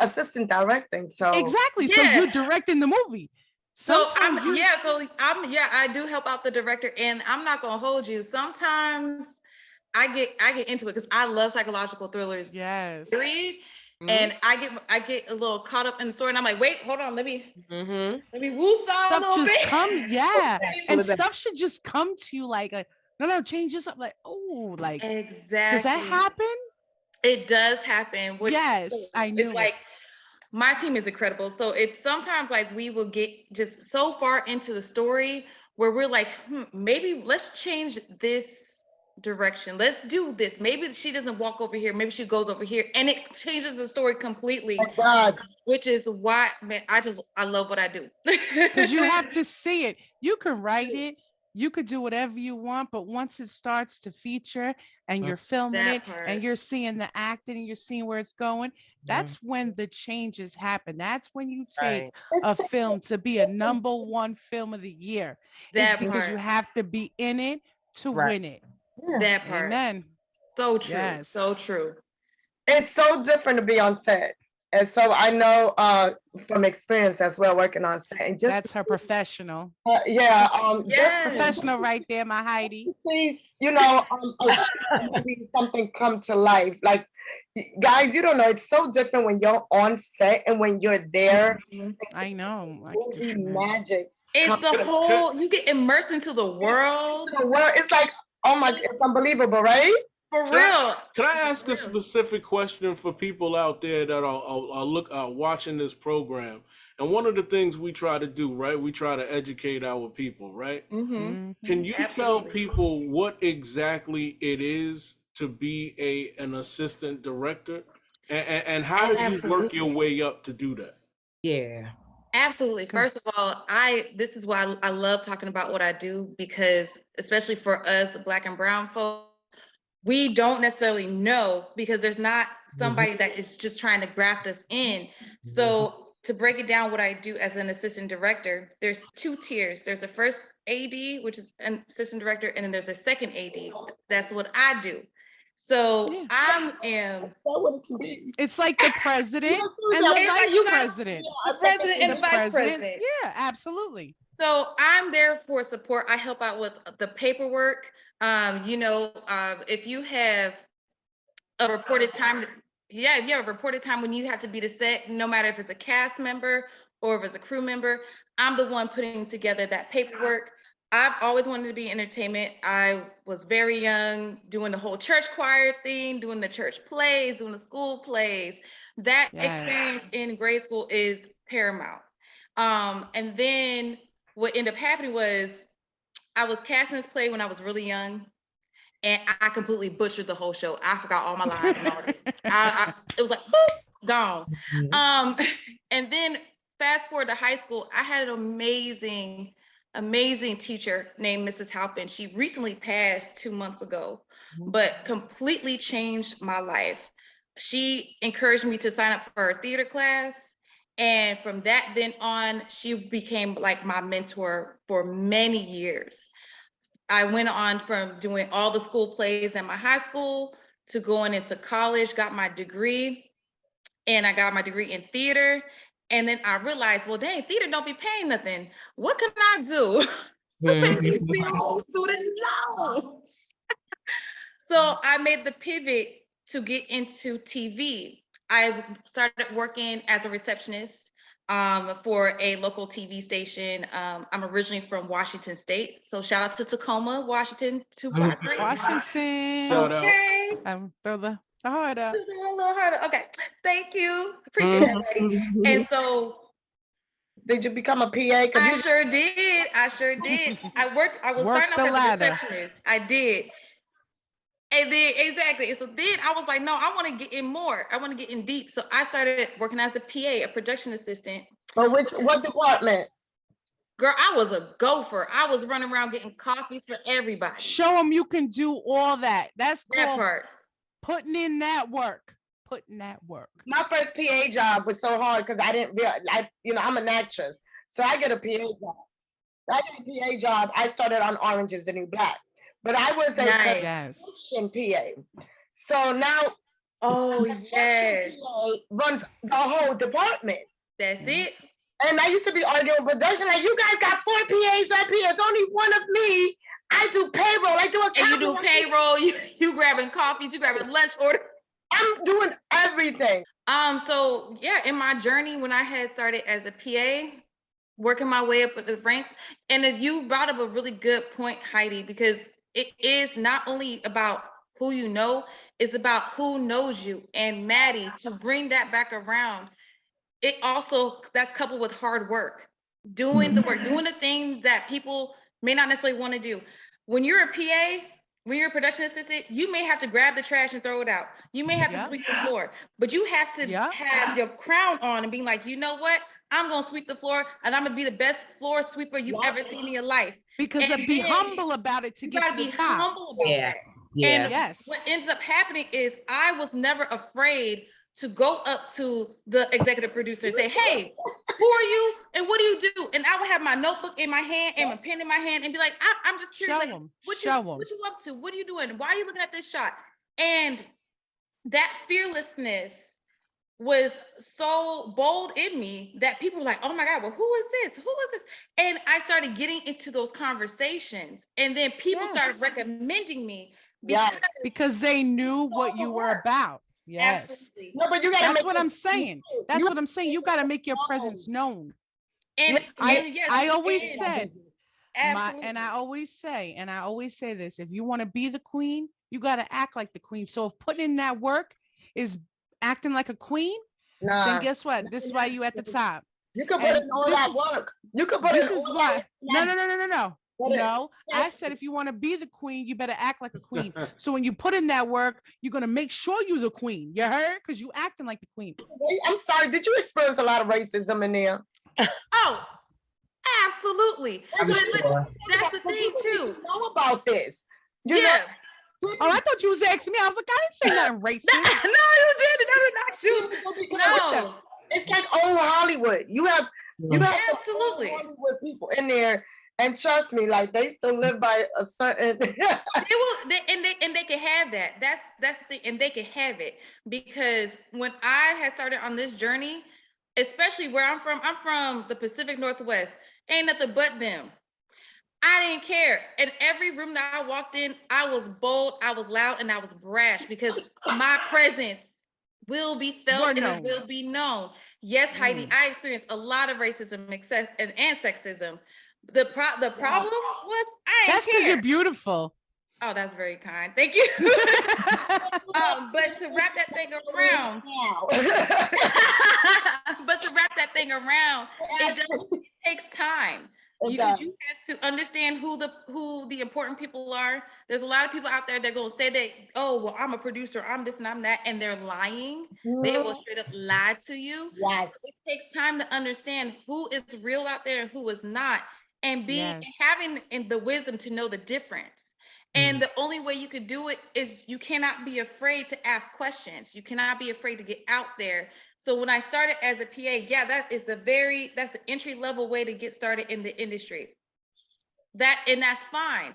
assistant directing, so exactly. So you're directing the movie. I do help out the director, and I'm not gonna hold you. Sometimes I get into it because I love psychological thrillers. Yes. And I get a little caught up in the story, and I'm like, wait, hold on, let me woo stuff a little just bit. and stuff should just come to you like no, change this up, like, oh, like exactly. Does that happen? It does happen. Yes, I knew. It's like my team is incredible. So it's sometimes like we will get just so far into the story where we're like, maybe let's change this direction. Let's do this. Maybe she doesn't walk over here. Maybe she goes over here, and it changes the story completely. Which is why, man, I love what I do. Because you have to see it. You can write it. You could do whatever you want, but once it starts to feature and you're filming it and you're seeing the acting and you're seeing where it's going, that's when the changes happen. That's when you take a film to be a #1 film of the year. It's because you have to be in it to win it. That part. Amen. So true. Yes. So true. It's so different to be on set. And so I know from experience as well, working on set. And just that's her professional. Yeah. Just Professional right there, my Heidi. Please, maybe something come to life. Like, guys, you don't know. It's so different when you're on set and when you're there. I know. Magic. It's the whole, you get immersed into the world. It's like, oh my, it's unbelievable, right? For real. Can I ask a specific question for people out there that are watching this program? And one of the things we try to do, right? We try to educate our people, right? Mm-hmm. Can you tell people what exactly it is to be an assistant director? And how did you work your way up to do that? Yeah. Absolutely. First of all, this is why I love talking about what I do, because especially for us Black and brown folks, we don't necessarily know, because there's not somebody that is just trying to graft us in. So to break it down, what I do as an assistant director, there's 2 tiers. There's a first AD, which is an assistant director, and then there's a second AD. That's what I do. So I am. It's like the president and the vice president. The president and the vice president. Yeah, absolutely. So I'm there for support. I help out with the paperwork. If you have a reported time, if you have a reported time when you have to be to set, no matter if it's a cast member or if it's a crew member, I'm the one putting together that paperwork. I've always wanted to be in entertainment. I was very young, doing the whole church choir thing, doing the church plays, doing the school plays. That experience in grade school is paramount. And then what ended up happening was I was casting this play when I was really young, and I completely butchered the whole show. I forgot all my lines and all this. It was like, boop, gone. And then fast forward to high school, I had an amazing teacher named Mrs. Halpin. She recently passed 2 months ago, but completely changed my life. She encouraged me to sign up for a theater class. And from that then on, she became like my mentor for many years. I went on from doing all the school plays in my high school to going into college, got my degree, and I got my degree in theater. And then I realized, well, dang, theater don't be paying nothing. What can I do to pay these student loans? So I made the pivot to get into TV. I started working as a receptionist for a local TV station. I'm originally from Washington State. So shout out to Tacoma, Washington, 253. Washington. Okay. Throw the heart up. A little harder. Okay. Thank you. Appreciate that, buddy. And so did you become a PA? I sure did. I was starting off as a receptionist. I did. And then exactly. So then I was like, no, I want to get in more. I want to get in deep. So I started working as a PA, a production assistant. But what department? Girl, I was a gopher. I was running around getting coffees for everybody. Show them you can do all that. That's that part. Putting in that work. My first PA job was so hard because I didn't realize, I'm an actress. So I get a PA job. I started on Orange is the New Black. But I was a production PA. So now, PA runs the whole department. That's it. And I used to be arguing with production, like, you guys got 4 PAs up here. It's only one of me. I do payroll. I do accounting. And you do payroll. You grabbing coffees. You grabbing lunch order. I'm doing everything. So yeah, in my journey when I had started as a PA, working my way up with the ranks, and as you brought up a really good point, Heidi, because it is not only about who you know, it's about who knows you. And Maddie, to bring that back around, it also, that's coupled with hard work, doing the work, doing the things that people may not necessarily want to do. When you're a PA, when you're a production assistant, you may have to grab the trash and throw it out. You may have to sweep the floor, but you have to have your crown on and being like, you know what? I'm going to sweep the floor and I'm going to be the best floor sweeper you've ever seen in your life. Because be humble about it to get to the top. Humble about that. And what ends up happening is I was never afraid to go up to the executive producer and say, hey, who are you and what do you do? And I would have my notebook in my hand and my pen in my hand and be like, I'm just curious, Show like, them. what you up to? What are you doing? Why are you looking at this shot? And that fearlessness was so bold in me that people were like, oh my God, well, who is this? Who is this? And I started getting into those conversations. And then people started recommending me because they knew what you were about. Yes. Absolutely. No, but you gotta That's what I'm saying. That's what I'm saying. You got to make your presence known. And I always said, absolutely. and I always say this, if you want to be the queen, you got to act like the queen. So if putting in that work is acting like a queen, then guess what? This is why you at the top. You can put in all that work. You can put in all that. No. I said if you want to be the queen, you better act like a queen. So when you put in that work, you're gonna make sure you're the queen. You heard? Because you acting like the queen. I'm sorry. Did you experience a lot of racism in there? Oh, absolutely. That's the thing too. Know about this? You know. Oh, I thought you was asking me. I was like, I didn't say nothing racist. No, you didn't. That was not you. No. It's like old Hollywood. You have absolutely Hollywood people in there, and trust me, like they still live by a certain. They can have that. That's the thing, and they can have it because when I had started on this journey, especially where I'm from the Pacific Northwest. Ain't nothing but them. I didn't care. In every room that I walked in, I was bold, I was loud, and I was brash because my presence will be felt and it will be known. Yes, Heidi, I experienced a lot of racism and sexism. The problem was I didn't That's because you're beautiful. Oh, that's very kind. Thank you. But to wrap that thing around, it just takes time. You have to understand who the important people are. There's a lot of people out there that go say that, oh, well, I'm a producer, I'm this and I'm that, and they're lying. They will straight up lie to you. Yes. It takes time to understand who is real out there and who is not, and having the wisdom to know the difference. And the only way you could do it is you cannot be afraid to ask questions. You cannot be afraid to get out there. So when I started as a PA, that's the entry level way to get started in the industry. That's fine.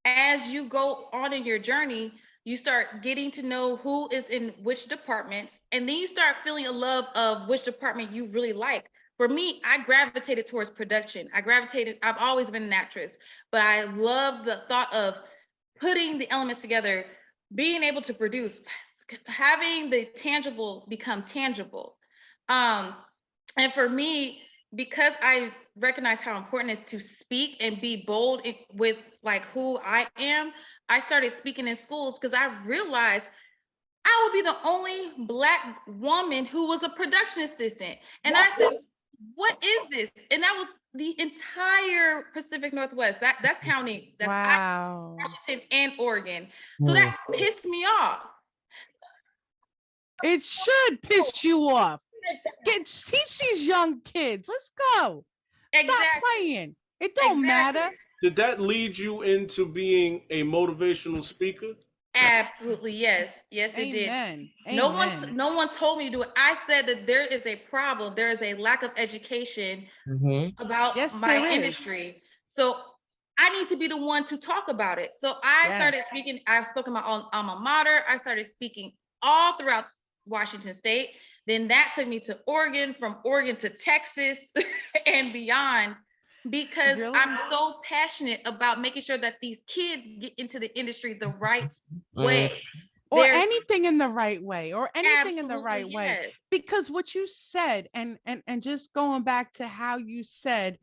As you go on in your journey, you start getting to know who is in which departments, and then you start feeling a love of which department you really like. For me, I gravitated towards production. I've always been an actress, but I love the thought of putting the elements together, being able to produce, having the tangible become tangible. And for me, because I recognize how important it is to speak and be bold with like who I am, I started speaking in schools because I realized I would be the only Black woman who was a production assistant. And I said, what is this? And that was the entire Pacific Northwest. That's counting. That's Washington and Oregon. So that pissed me off. It should piss you off. Teach these young kids. Let's go. Stop playing. It don't matter. Did that lead you into being a motivational speaker? Absolutely, yes. Yes, it did. No one told me to do it. I said that there is a problem. There is a lack of education about my industry. So I need to be the one to talk about it. So I started speaking. I've spoken my own alma mater. I started speaking all throughout Washington State. Then that took me to Oregon, from Oregon to Texas and beyond, because I'm so passionate about making sure that these kids get into the industry the right way. Or anything in the right way, or anything in the right way. Because what you said, and just going back to how you said,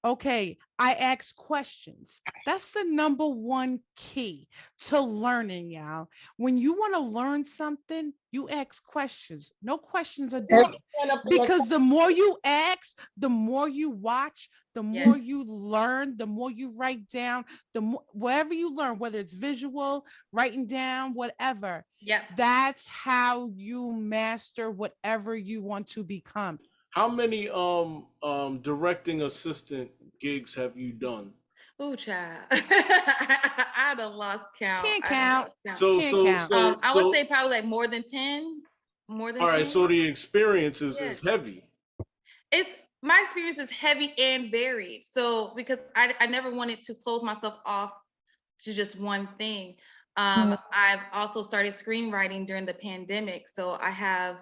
okay, I ask questions. That's the number one key to learning, y'all. When you want to learn something, you ask questions. No questions are dumb. Because the more you ask, the more you watch, the more you learn, the more you write down, the more, wherever you learn, whether it's visual, writing down, whatever. That's how you master whatever you want to become. How many directing assistant gigs have you done? Ooh, child. I done lost count. Can't count. So I would say probably like more than 10. more than All 10 right, so years. the experience is heavy. It's my experience is heavy and varied. So because I never wanted to close myself off to just one thing. I've also started screenwriting during the pandemic. So I have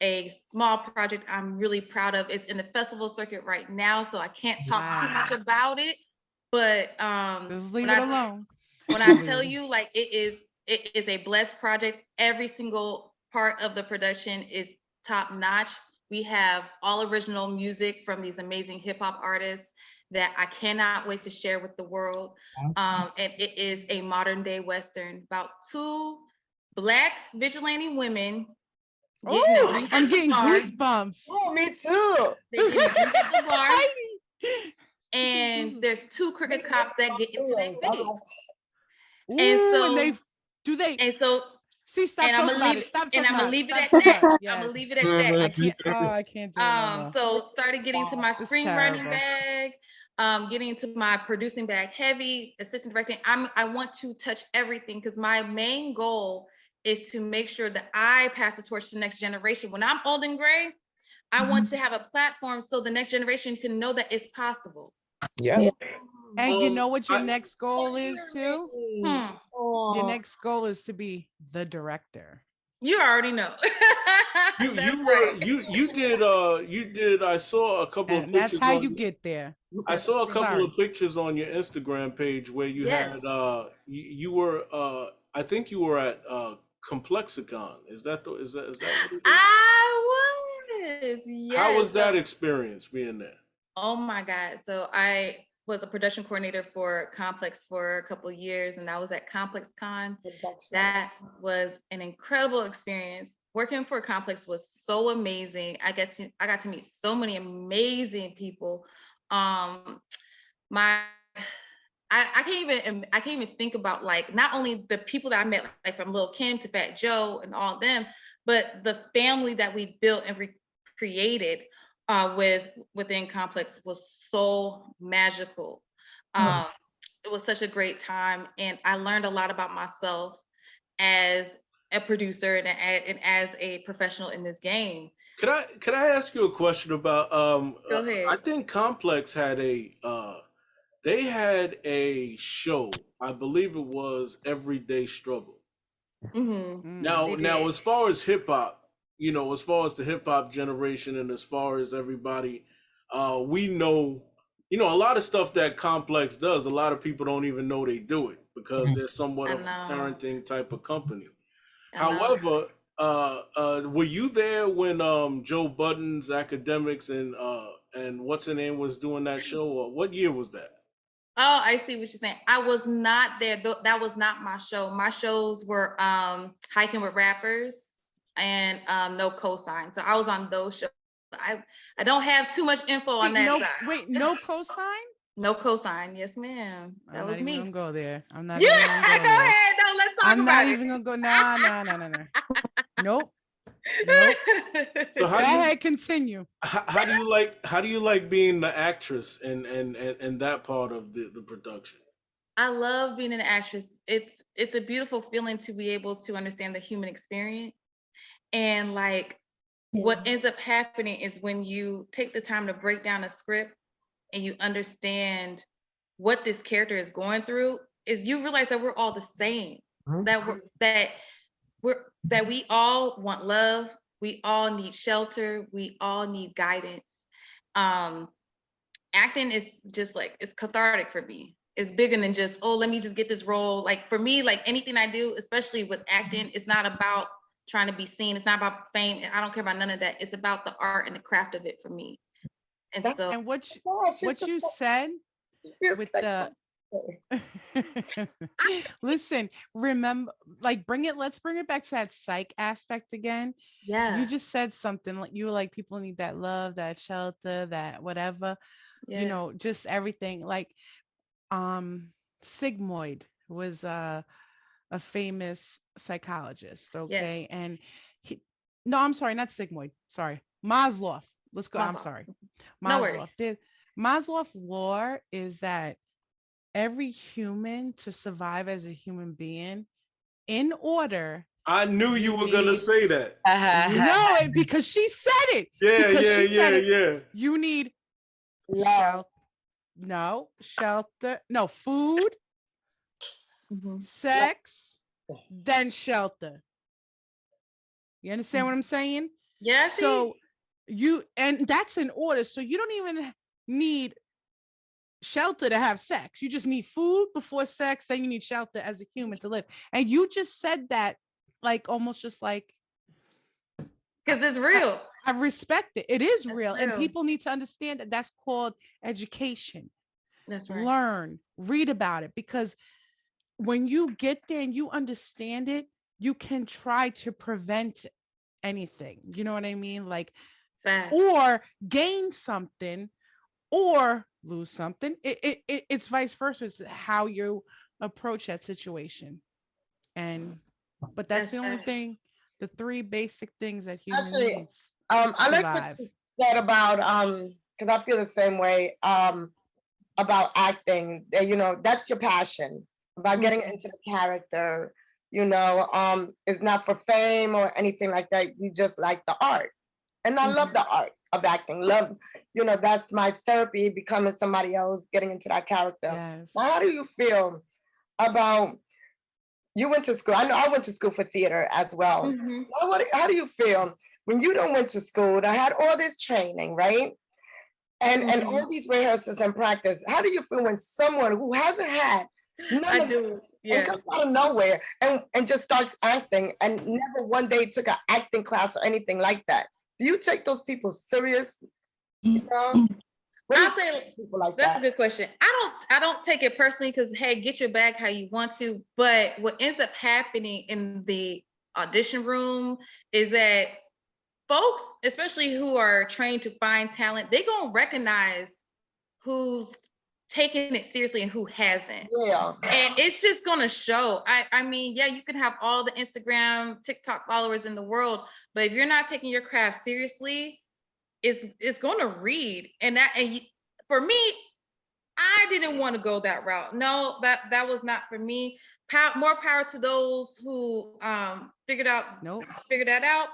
a small project I'm really proud of. It's in the festival circuit right now, so I can't talk too much about it. But just leave it alone. When I tell you, like, it is a blessed project. Every single part of the production is top notch. We have all original music from these amazing hip hop artists that I cannot wait to share with the world. And it is a modern day Western about two Black vigilante women getting a drink I'm at the getting bar. goosebumps. Oh, me too. They getting a drink at the bar. And there's two crooked cops that get into their face. And so and so see, stop and I'm talking gonna about leave it. Stop and talking I'm gonna about it. leave it Stop at talking that. about it. I'm gonna Yes. leave it at that. I can't. Oh, I can't do it no more. So started getting to my It's screenwriting terrible. bag, getting into my producing bag heavy, assistant directing. I want to touch everything because my main goal is to make sure that I pass the torch to the next generation. When I'm old and gray, I want to have a platform so the next generation can know that it's possible. Yes. And you know what your next goal is too? Your next goal is to be the director. You already know. You did I saw a couple of And pictures that's how on you get there. I saw a couple Sorry. of pictures on your Instagram page where you had you were I think you were at Complexicon. Is that what it is? I was. Yes. How was that experience being there? Oh my God. So I was a production coordinator for Complex for a couple of years, and I was at ComplexCon. That was an incredible experience. Working for Complex was so amazing. I got to meet so many amazing people. My I can't even think about, like, not only the people that I met, like from Lil Kim to Fat Joe and all of them, but the family that we built and created within Complex was so magical. It was such a great time, and I learned a lot about myself as a producer and as a professional in this game. Could I ask you a question about Go ahead. I think Complex had they had a show, I believe it was Everyday Struggle. Now, as far as hip hop, as far as the hip hop generation, and as far as everybody, we know, a lot of stuff that Complex does. A lot of people don't even know they do it because they're somewhat of a parenting type of company. However, were you there when Joe Budden's Academics and what's her name was doing that show? Or what year was that? Oh, I see what you're saying. I was not there. That was not my show. My shows were Hiking with Rappers and No Cosign. So I was on those shows. I don't have too much info on that side. Wait, No Cosign? No Cosign. Yes, ma'am. That was me. I'm not even gonna go there. I'm not Yeah, even gonna go go there. ahead. No, let's talk I'm about not it. even gonna go. No. Nope. So Go ahead, continue. How do you like being the actress and that part of the production? I love being an actress. It's a beautiful feeling to be able to understand the human experience. And like what ends up happening is when you take the time to break down a script and you understand what this character is going through, is you realize that we're all the same. That we all want love, we all need shelter, we all need guidance. Acting is just like, it's cathartic for me. It's bigger than just, oh, let me just get this role. Like for me, like anything I do, especially with acting, it's not about trying to be seen. It's not about fame. I don't care about none of that. It's about the art and the craft of it for me. And so, and what you said with the listen, remember, like let's bring it back to that psych aspect again. Yeah. You just said something like you were like, people need that love, that shelter, that whatever, just everything. Like Sigmund was a famous psychologist, okay? Yes. And no, I'm sorry, not Sigmund. Sorry. Maslow. Let's go. I'm sorry. No worries. Maslow's law is that every human, to survive as a human being, in order I knew you were gonna say that. No, because she said it. Yeah. You need shelter. No, food, sex, then shelter. You understand what I'm saying? Yeah. So and that's in order. So you don't even need shelter to have sex. You just need food before sex, then you need shelter as a human to live. And you just said that like almost just like, because it's real. I respect it. It is real. And people need to understand that that's called education. That's right. Learn, read about it, because when you get there and you understand it, you can try to prevent anything. You know what I mean? Like, or gain something or lose something. It's vice versa. It's how you approach that situation. But that's the only thing, the three basic things that human needs to I like survive. what you said about because I feel the same way about acting. You know, that's your passion, about getting into the character. You know, it's not for fame or anything like that. You just like the art. And I love the art of acting. Love, you know, that's my therapy, becoming somebody else, getting into that character. Yes. Now, how do you feel about, you went to school, I know I went to school for theater as well. Now, how do you feel when you don't went to school, I had all this training, right? And all these rehearsals and practice. How do you feel when someone who hasn't had none of it, and comes out of nowhere and just starts acting and never one day took an acting class or anything like that? Do you take those people serious? You know? I'll say people like that's a good question. I don't take it personally because hey, get your bag how you want to. But what ends up happening in the audition room is that folks, especially who are trained to find talent, they're gonna recognize who's taking it seriously and who hasn't. Yeah. And it's just gonna show. I mean, yeah, you can have all the Instagram, TikTok followers in the world, but if you're not taking your craft seriously, it's gonna read. And for me, I didn't want to go that route. No, that was not for me. More power to those who figured that out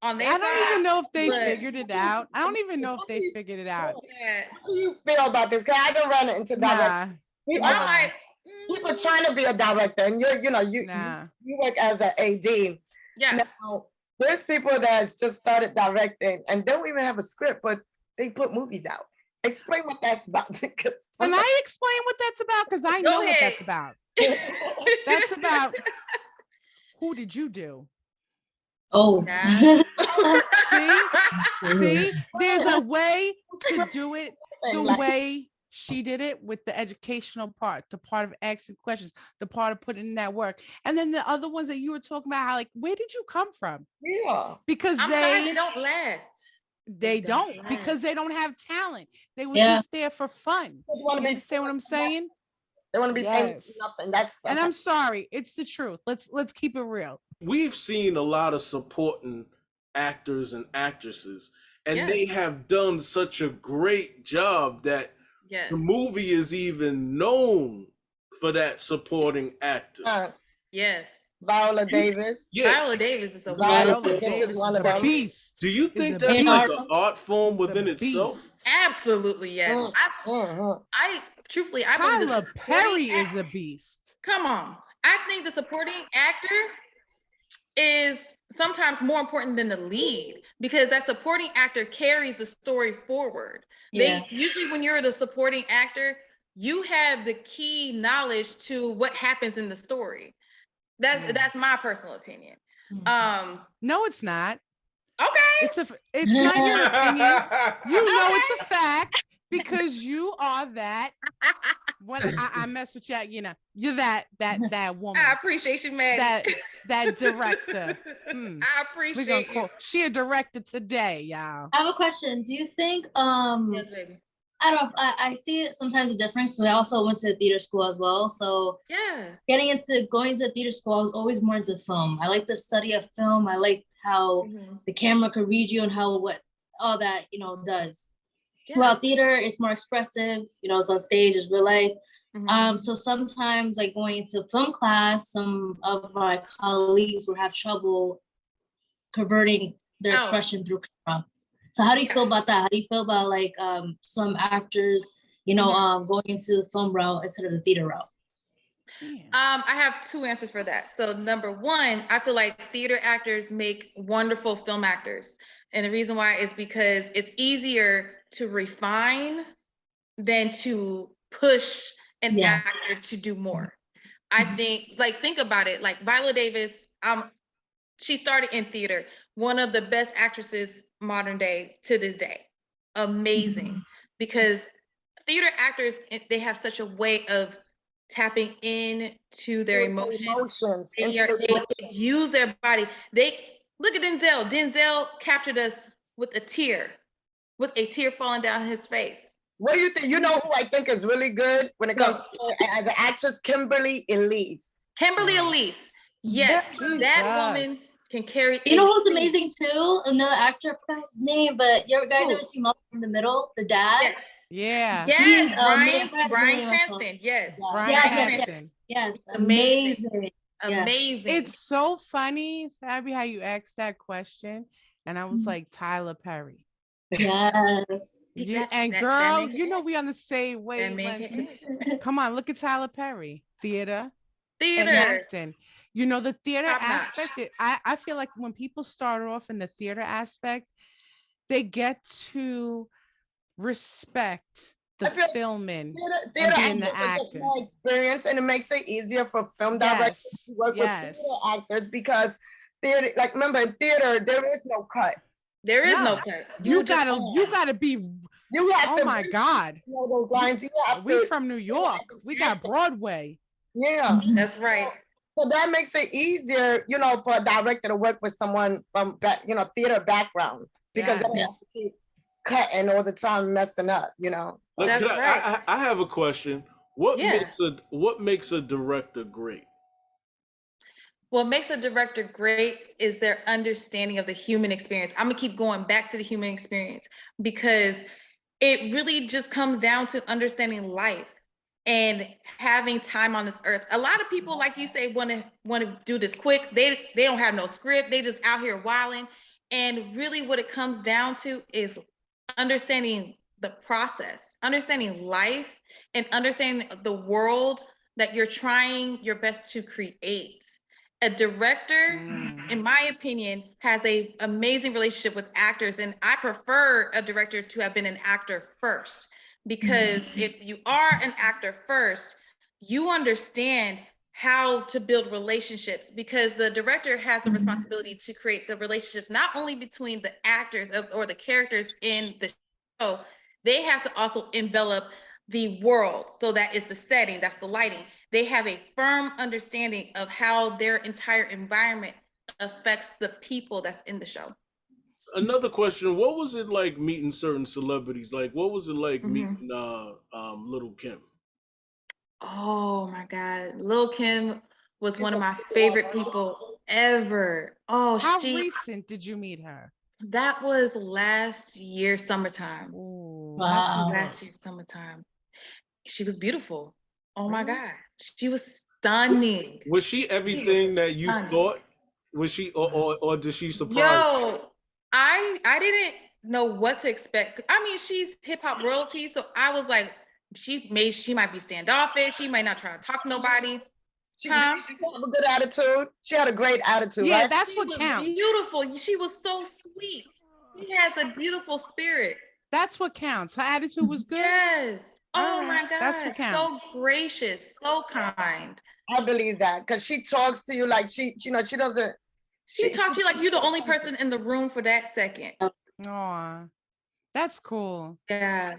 on their I don't side, even know if they figured it out. I don't even know if they figured it out. How do you feel about this? Because I don't run into that. People trying to be a director, and you work as an AD. Yeah. Now, there's people that just started directing and don't even have a script, but they put movies out. Explain what that's about. Can I explain what that's about? Because I know what that's about. That's about who did you do? Oh. See, there's a way to do it the way she did it, with the educational part, the part of asking questions, the part of putting in that work. And then the other ones that you were talking about, how like, where did you come from? Yeah. Because they don't last. They don't because they don't have talent. They were just there for fun. You understand what I'm saying? They want to be famous enough, and that's and I'm sorry, it's the truth. Let's keep it real. We've seen a lot of supporting actors and actresses, and they have done such a great job that the movie is even known for that supporting actor. Yes. Viola Davis. Viola Davis is a beast. Do you think that's like an art form within itself? Absolutely, yes. I truthfully, I believe Tyler Perry is a beast. Come on. I think the supporting actor is sometimes more important than the lead, because that supporting actor carries the story forward. They usually, when you're the supporting actor, you have the key knowledge to what happens in the story. That's my personal opinion. No, it's not. Okay. It's not your opinion. You know it's a fact because you are that. What I mess with you, you know, you're that woman. I appreciate you, Maddie. That director. I appreciate you. She a director today, y'all. I have a question. Do you think yes, baby. I don't know if I see it sometimes a difference. I also went to theater school as well. So going to theater school, I was always more into film. I like the study of film. I liked how the camera could read you and how all that, does. Well, theater is more expressive, you know, it's on stage, it's real life. So sometimes like going to film class, some of my colleagues will have trouble converting their expression through camera. So how do you feel about that? How do you feel about like some actors, you know, going into the film route instead of the theater route? I have two answers for that. So number one, I feel like theater actors make wonderful film actors. And the reason why is because it's easier to refine than to push an actor to do more. I think, like, think about it. Like Viola Davis, she started in theater, one of the best actresses modern day to this day. Amazing. Because theater actors, they have such a way of tapping into their emotions. They use their body. They look at Denzel. Denzel captured us with a tear falling down his face. What do you think? You know who I think is really good when it comes to as an actress? Kimberly Elise. Kimberly Elise. Yes, that woman can carry. You know who's amazing too? Another actor, I forgot his name, but you guys ever see Malcolm in the Middle? The dad? Yeah. Yes, Bryan Cranston. Yes. Bryan Cranston. Yes. Amazing. Amazing. It's so funny, Sabby, how you asked that question. And I was like, Tyler Perry. Yes. And girl, you know we on the same wavelength. Come on, look at Tyler Perry. Theater. And acting. You know, the theater aspect, I feel like when people start off in the theater aspect, they get to respect the filming and being the actor. More experience, and it makes it easier for film directors to work with theater actors because theater, like remember in theater, there is no cut. There is no cut. You gotta be. You have to. Oh my God. You know those lines. We from New York. We got Broadway. Yeah, that's right. So that makes it easier, you know, for a director to work with someone from, you know, theater background because they don't have to keep cutting all the time, messing up, you know. So. That's right. I have a question. What makes a director great? What makes a director great is their understanding of the human experience. I'm gonna keep going back to the human experience because it really just comes down to understanding life and having time on this earth. A lot of people, like you say, want to do this quick. They don't have no script. They just out here wilding. And really what it comes down to is understanding the process, understanding life, and understanding the world that you're trying your best to create. A director, in my opinion, has an amazing relationship with actors, and I prefer a director to have been an actor first, because if you are an actor first, you understand how to build relationships, because the director has the responsibility to create the relationships not only between the actors or the characters in the show, they have to also envelop the world. So that is the setting, that's the lighting. They have a firm understanding of how their entire environment affects the people that's in the show. Another question: what was it like meeting certain celebrities? Like, what was it like meeting Little Kim? Oh my God, Lil' Kim was one of my favorite people ever. Oh, how recent did you meet her? That was last year summertime. Ooh, wow. Last year summertime. She was beautiful. Oh my God, she was stunning. Was she everything that you thought? Was she, or did she surprise? Yo, I didn't know what to expect. I mean, she's hip hop royalty, so I was like, she might be standoffish. She might not try to talk to nobody. She had a good attitude. She had a great attitude. Yeah, right? that's what counts. Beautiful. She was so sweet. She has a beautiful spirit. That's what counts. Her attitude was good. Yes. Oh my God. That's what counts. So gracious, so kind. I believe that because she talks to you like she talks to you like you're the only person in the room for that second. Aw, that's cool. Yeah.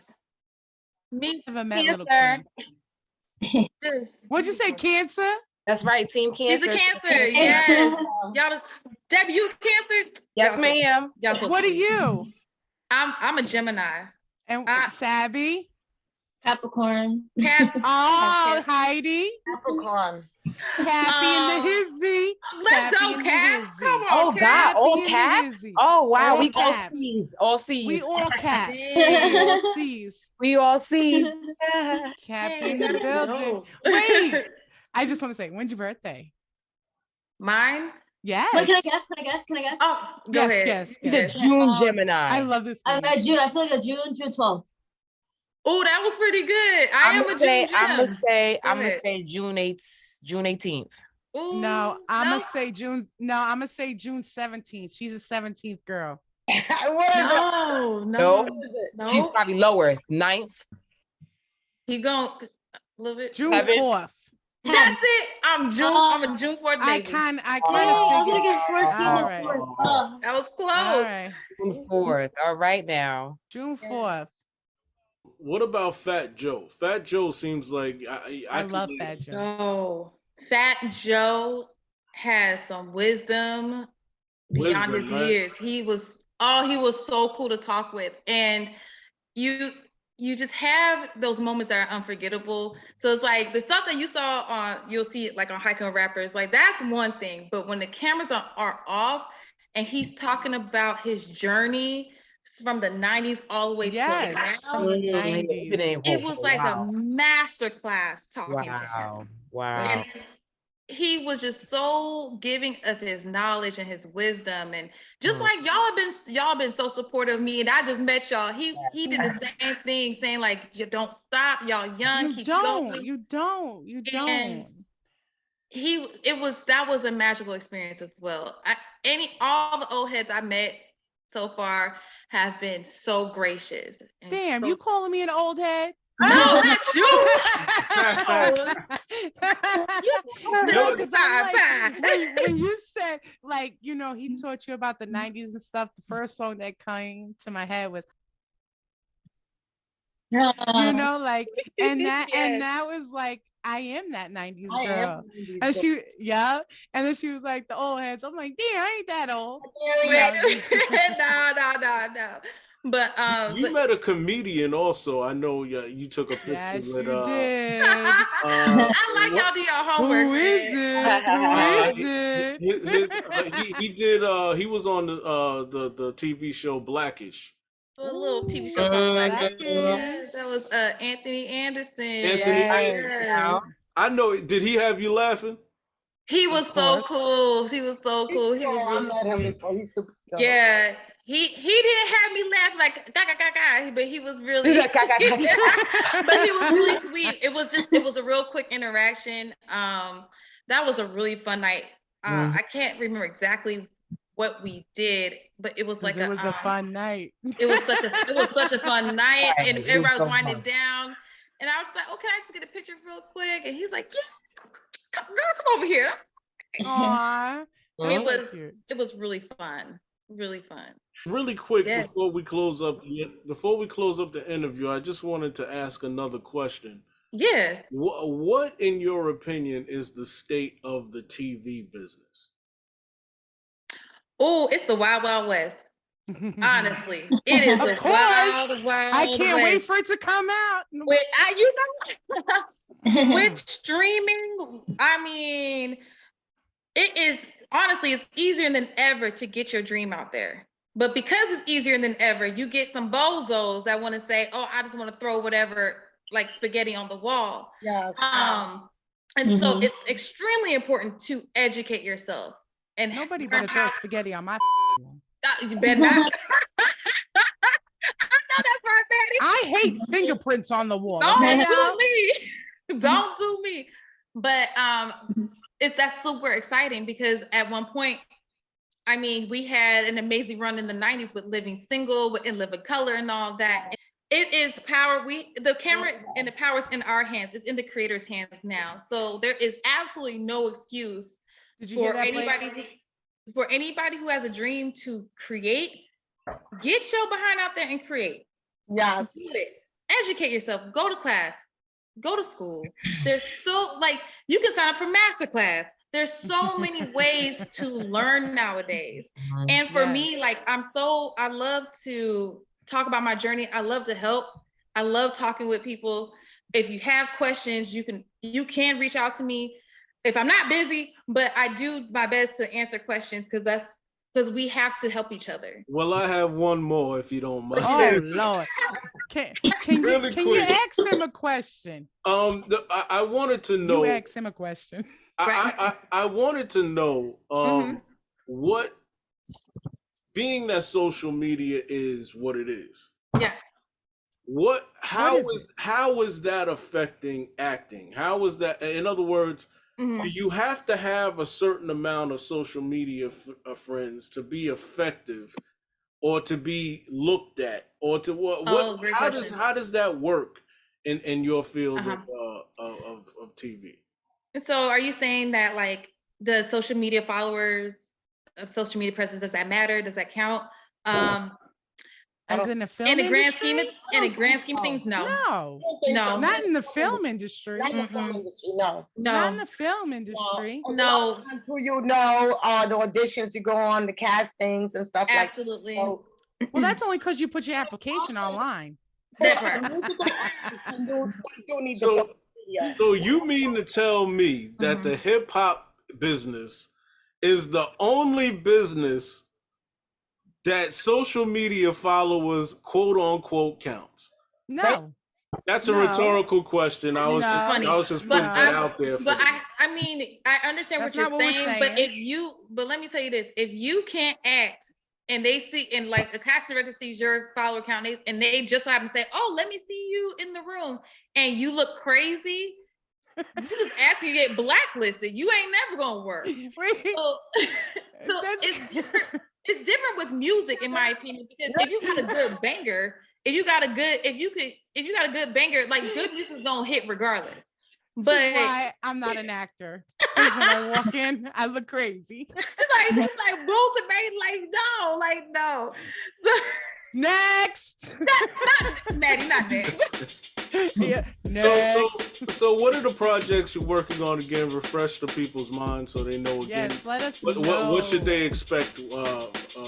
Me, never met Little Kim. What'd you say, Cancer? That's right, Team Cancer. He's a Cancer, yes. Y'all, Debbie, you a Cancer? Yes, ma'am. What are you? I'm a Gemini. And Sabby? Capricorn. Oh, Heidi. Capricorn. Cappy and the hizzy. Let's Cappy go, and Cap. the hizzy. Come on, Oh Cap. God, all Cappy and the caps. hizzy. Oh wow, All we all caps. C's. All C's. We all caps. Dang. We all C's. We all C's. Cappy Hey, in the that's building. dope. Wait. I just want to say, when's your birthday? Mine? Yes. Wait, can I guess? Oh, go Yes, ahead. yes, He's yes. a June Gemini. I love this I'm game. at June. I feel like a June 12th. Oh, that was pretty good. I am a June gem. I'm gonna say June 18th. Ooh, No, I'm gonna say June. No, I'm gonna say June 17th. She's a 17th girl. No. She's probably lower. 9th. He going a little bit. June 7th. 4th. That's it. I'm a June 4th baby. I kind of I was gonna figured. get 14. All right. That was close. All right. June 4th. All right now. June 4th. What about Fat Joe? Fat Joe seems like I love Fat Joe. Oh, Fat Joe has some wisdom beyond his years. He was so cool to talk with, and you just have those moments that are unforgettable. So it's like the stuff that you saw you'll see it like on Hiking Rappers, like that's one thing. But when the cameras are off and he's talking about his journey from the 90s all the way to now, from the 90s. it was like a master class talking to him. Wow. And he was just so giving of his knowledge and his wisdom, and just like y'all have been so supportive of me, and I just met y'all. He did the same thing, saying like, you don't stop, y'all young, keep going. You don't. And that was a magical experience as well. All the old heads I met so far have been so gracious. Damn, you calling me an old head? No, not you. No, because when you said, like, you know, he taught you about the 90s and stuff, the first song that came to my head was, you know, like, and that was like, I am that 90s girl. And she, and then she was like, the old heads. I'm like, damn, I ain't that old. No. But you met a comedian also. I know you took a picture with you did. I like y'all do your homework. Who is it? He did he was on the TV show Blackish. A little TV show called Blackish. That was Anthony Anderson. I know. Did he have you laughing? He was so cool. He was so cool. He was really sweet. He's super cool. Yeah. He didn't have me laugh like gaga, but he was really but he was really sweet. It was a real quick interaction. That was a really fun night. I can't remember exactly what we did, but it was like it was a fun night. It was such a fun night, and everybody was winding down. And I was like, "Oh, can I just get a picture real quick?" And he's like, "Yeah, come over here." Aww. It was really fun. Really fun. Really quick, before we close up the interview, I just wanted to ask another question. Yeah. What in your opinion is the state of the TV business? Oh, it's the Wild Wild West. Honestly, it is the Wild Wild I can't West. wait for it to come out. With with streaming, I mean, it is honestly, it's easier than ever to get your dream out there. But because it's easier than ever, you get some bozos that want to say, "Oh, I just want to throw whatever like spaghetti on the wall." Yes. And so it's extremely important to educate yourself. And nobody better throw spaghetti on my wall. You better not. I know that's right, Betty. I hate fingerprints on the wall. Don't do me. Don't do me. But that's super exciting because at one point, I mean, we had an amazing run in the 90s with Living Single, with In Living Color and all that. It is power. The camera and the power is in our hands. It's in the creator's hands now. So there is absolutely no excuse for anybody who has a dream to create. Get your behind out there and create. Yes. Do it. Educate yourself. Go to class. Go to school. There's you can sign up for masterclass. There's so many ways to learn nowadays. And for me, like I love to talk about my journey. I love to help. I love talking with people. If you have questions, you can reach out to me if I'm not busy, but I do my best to answer questions because we have to help each other. Well, I have one more if you don't mind. Oh Lord. Can you ask him a question? I wanted to know. You ask him a question. I wanted to know what, being that social media is what it is. Yeah. How is that affecting acting? How is that, in other words, do you have to have a certain amount of social media friends to be effective, or to be looked at, or to how does that work in your field of TV? So are you saying that like the social media followers of social media presence, does that matter? Does that count? As in the film in the grand industry? scheme of things, no. No, not in the film industry. Not in the film industry, no. Not in the film industry. No. Until you know the auditions you go on, the castings and stuff Absolutely. like that. Well, that's only because you put your application online. That part. So you mean to tell me that the hip hop business is the only business that social media followers, quote unquote, counts? No. That's a rhetorical question. I was just putting that out there. But I mean, I understand what you're saying, but let me tell you this: if you can't act, and they see, and like the casting director sees your follower count, and they just so happen to say, "Oh, let me see you in the room," and you look crazy, you just asking to get blacklisted. You ain't never gonna work. So it's different with music, in my opinion, because if you got a good banger, if you got a good banger, like good music is gonna hit regardless. But why I'm not an actor. Because when I walk in, I look crazy. like Bull to Maddie, no. So, next. Maddie, not next. Yeah. So what are the projects you're working on again? Refresh the people's minds so they know again. Yes, let us know. What should they expect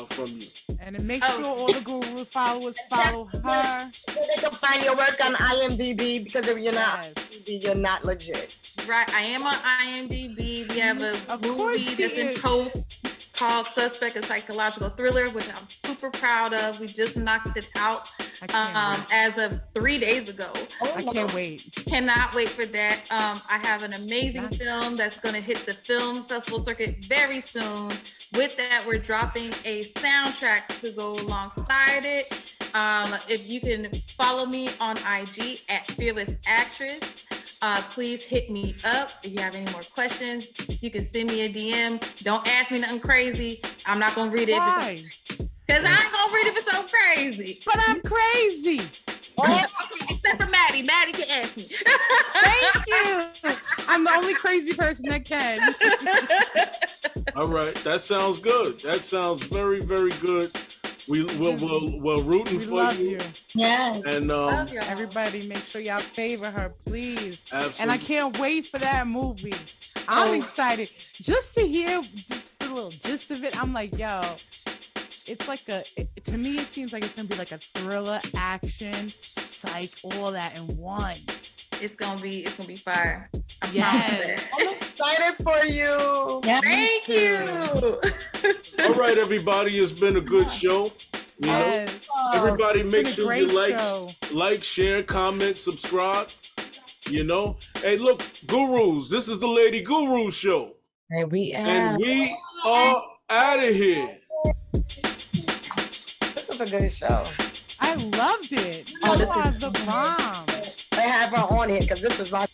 from you? And to make sure all the Guru followers follow her. So they can find your work on IMDb, because if you're not IMDb, you're not legit. Right, I am on IMDb. We have a movie that's in post called Suspect, a psychological thriller, which I'm super proud of. We just knocked it out as of 3 days ago. I can't wait. Cannot wait for that. I have an amazing film that's going to hit the film festival circuit very soon. With that, we're dropping a soundtrack to go alongside it. If you can follow me on IG at Fearless Actress. Please hit me up if you have any more questions. You can send me a DM. Don't ask me nothing crazy. I'm not gonna read it. Why? Because I ain't gonna read it if it's so crazy. But I'm crazy. Except for Maddie. Maddie can ask me. Thank you. I'm the only crazy person that can. All right, that sounds good. That sounds very, very good. We're rooting for you. Yeah. And everybody, make sure y'all favor her, please. Absolutely. And I can't wait for that movie. I'm excited just to hear the little gist of it. I'm like, yo, it's like to me, it seems like it's gonna be like a thriller, action, psych, all that in one. It's gonna be fire. Yes. I'm excited for you. Yeah. Thank you. All right, everybody, it's been a good show. You know, everybody make sure you like, share, comment, subscribe. You know, hey, look, Gurus, this is the Lady Guru Show. And we are out of here. This was a good show. I loved it. Oh, this was the bomb. They have her on here because this is like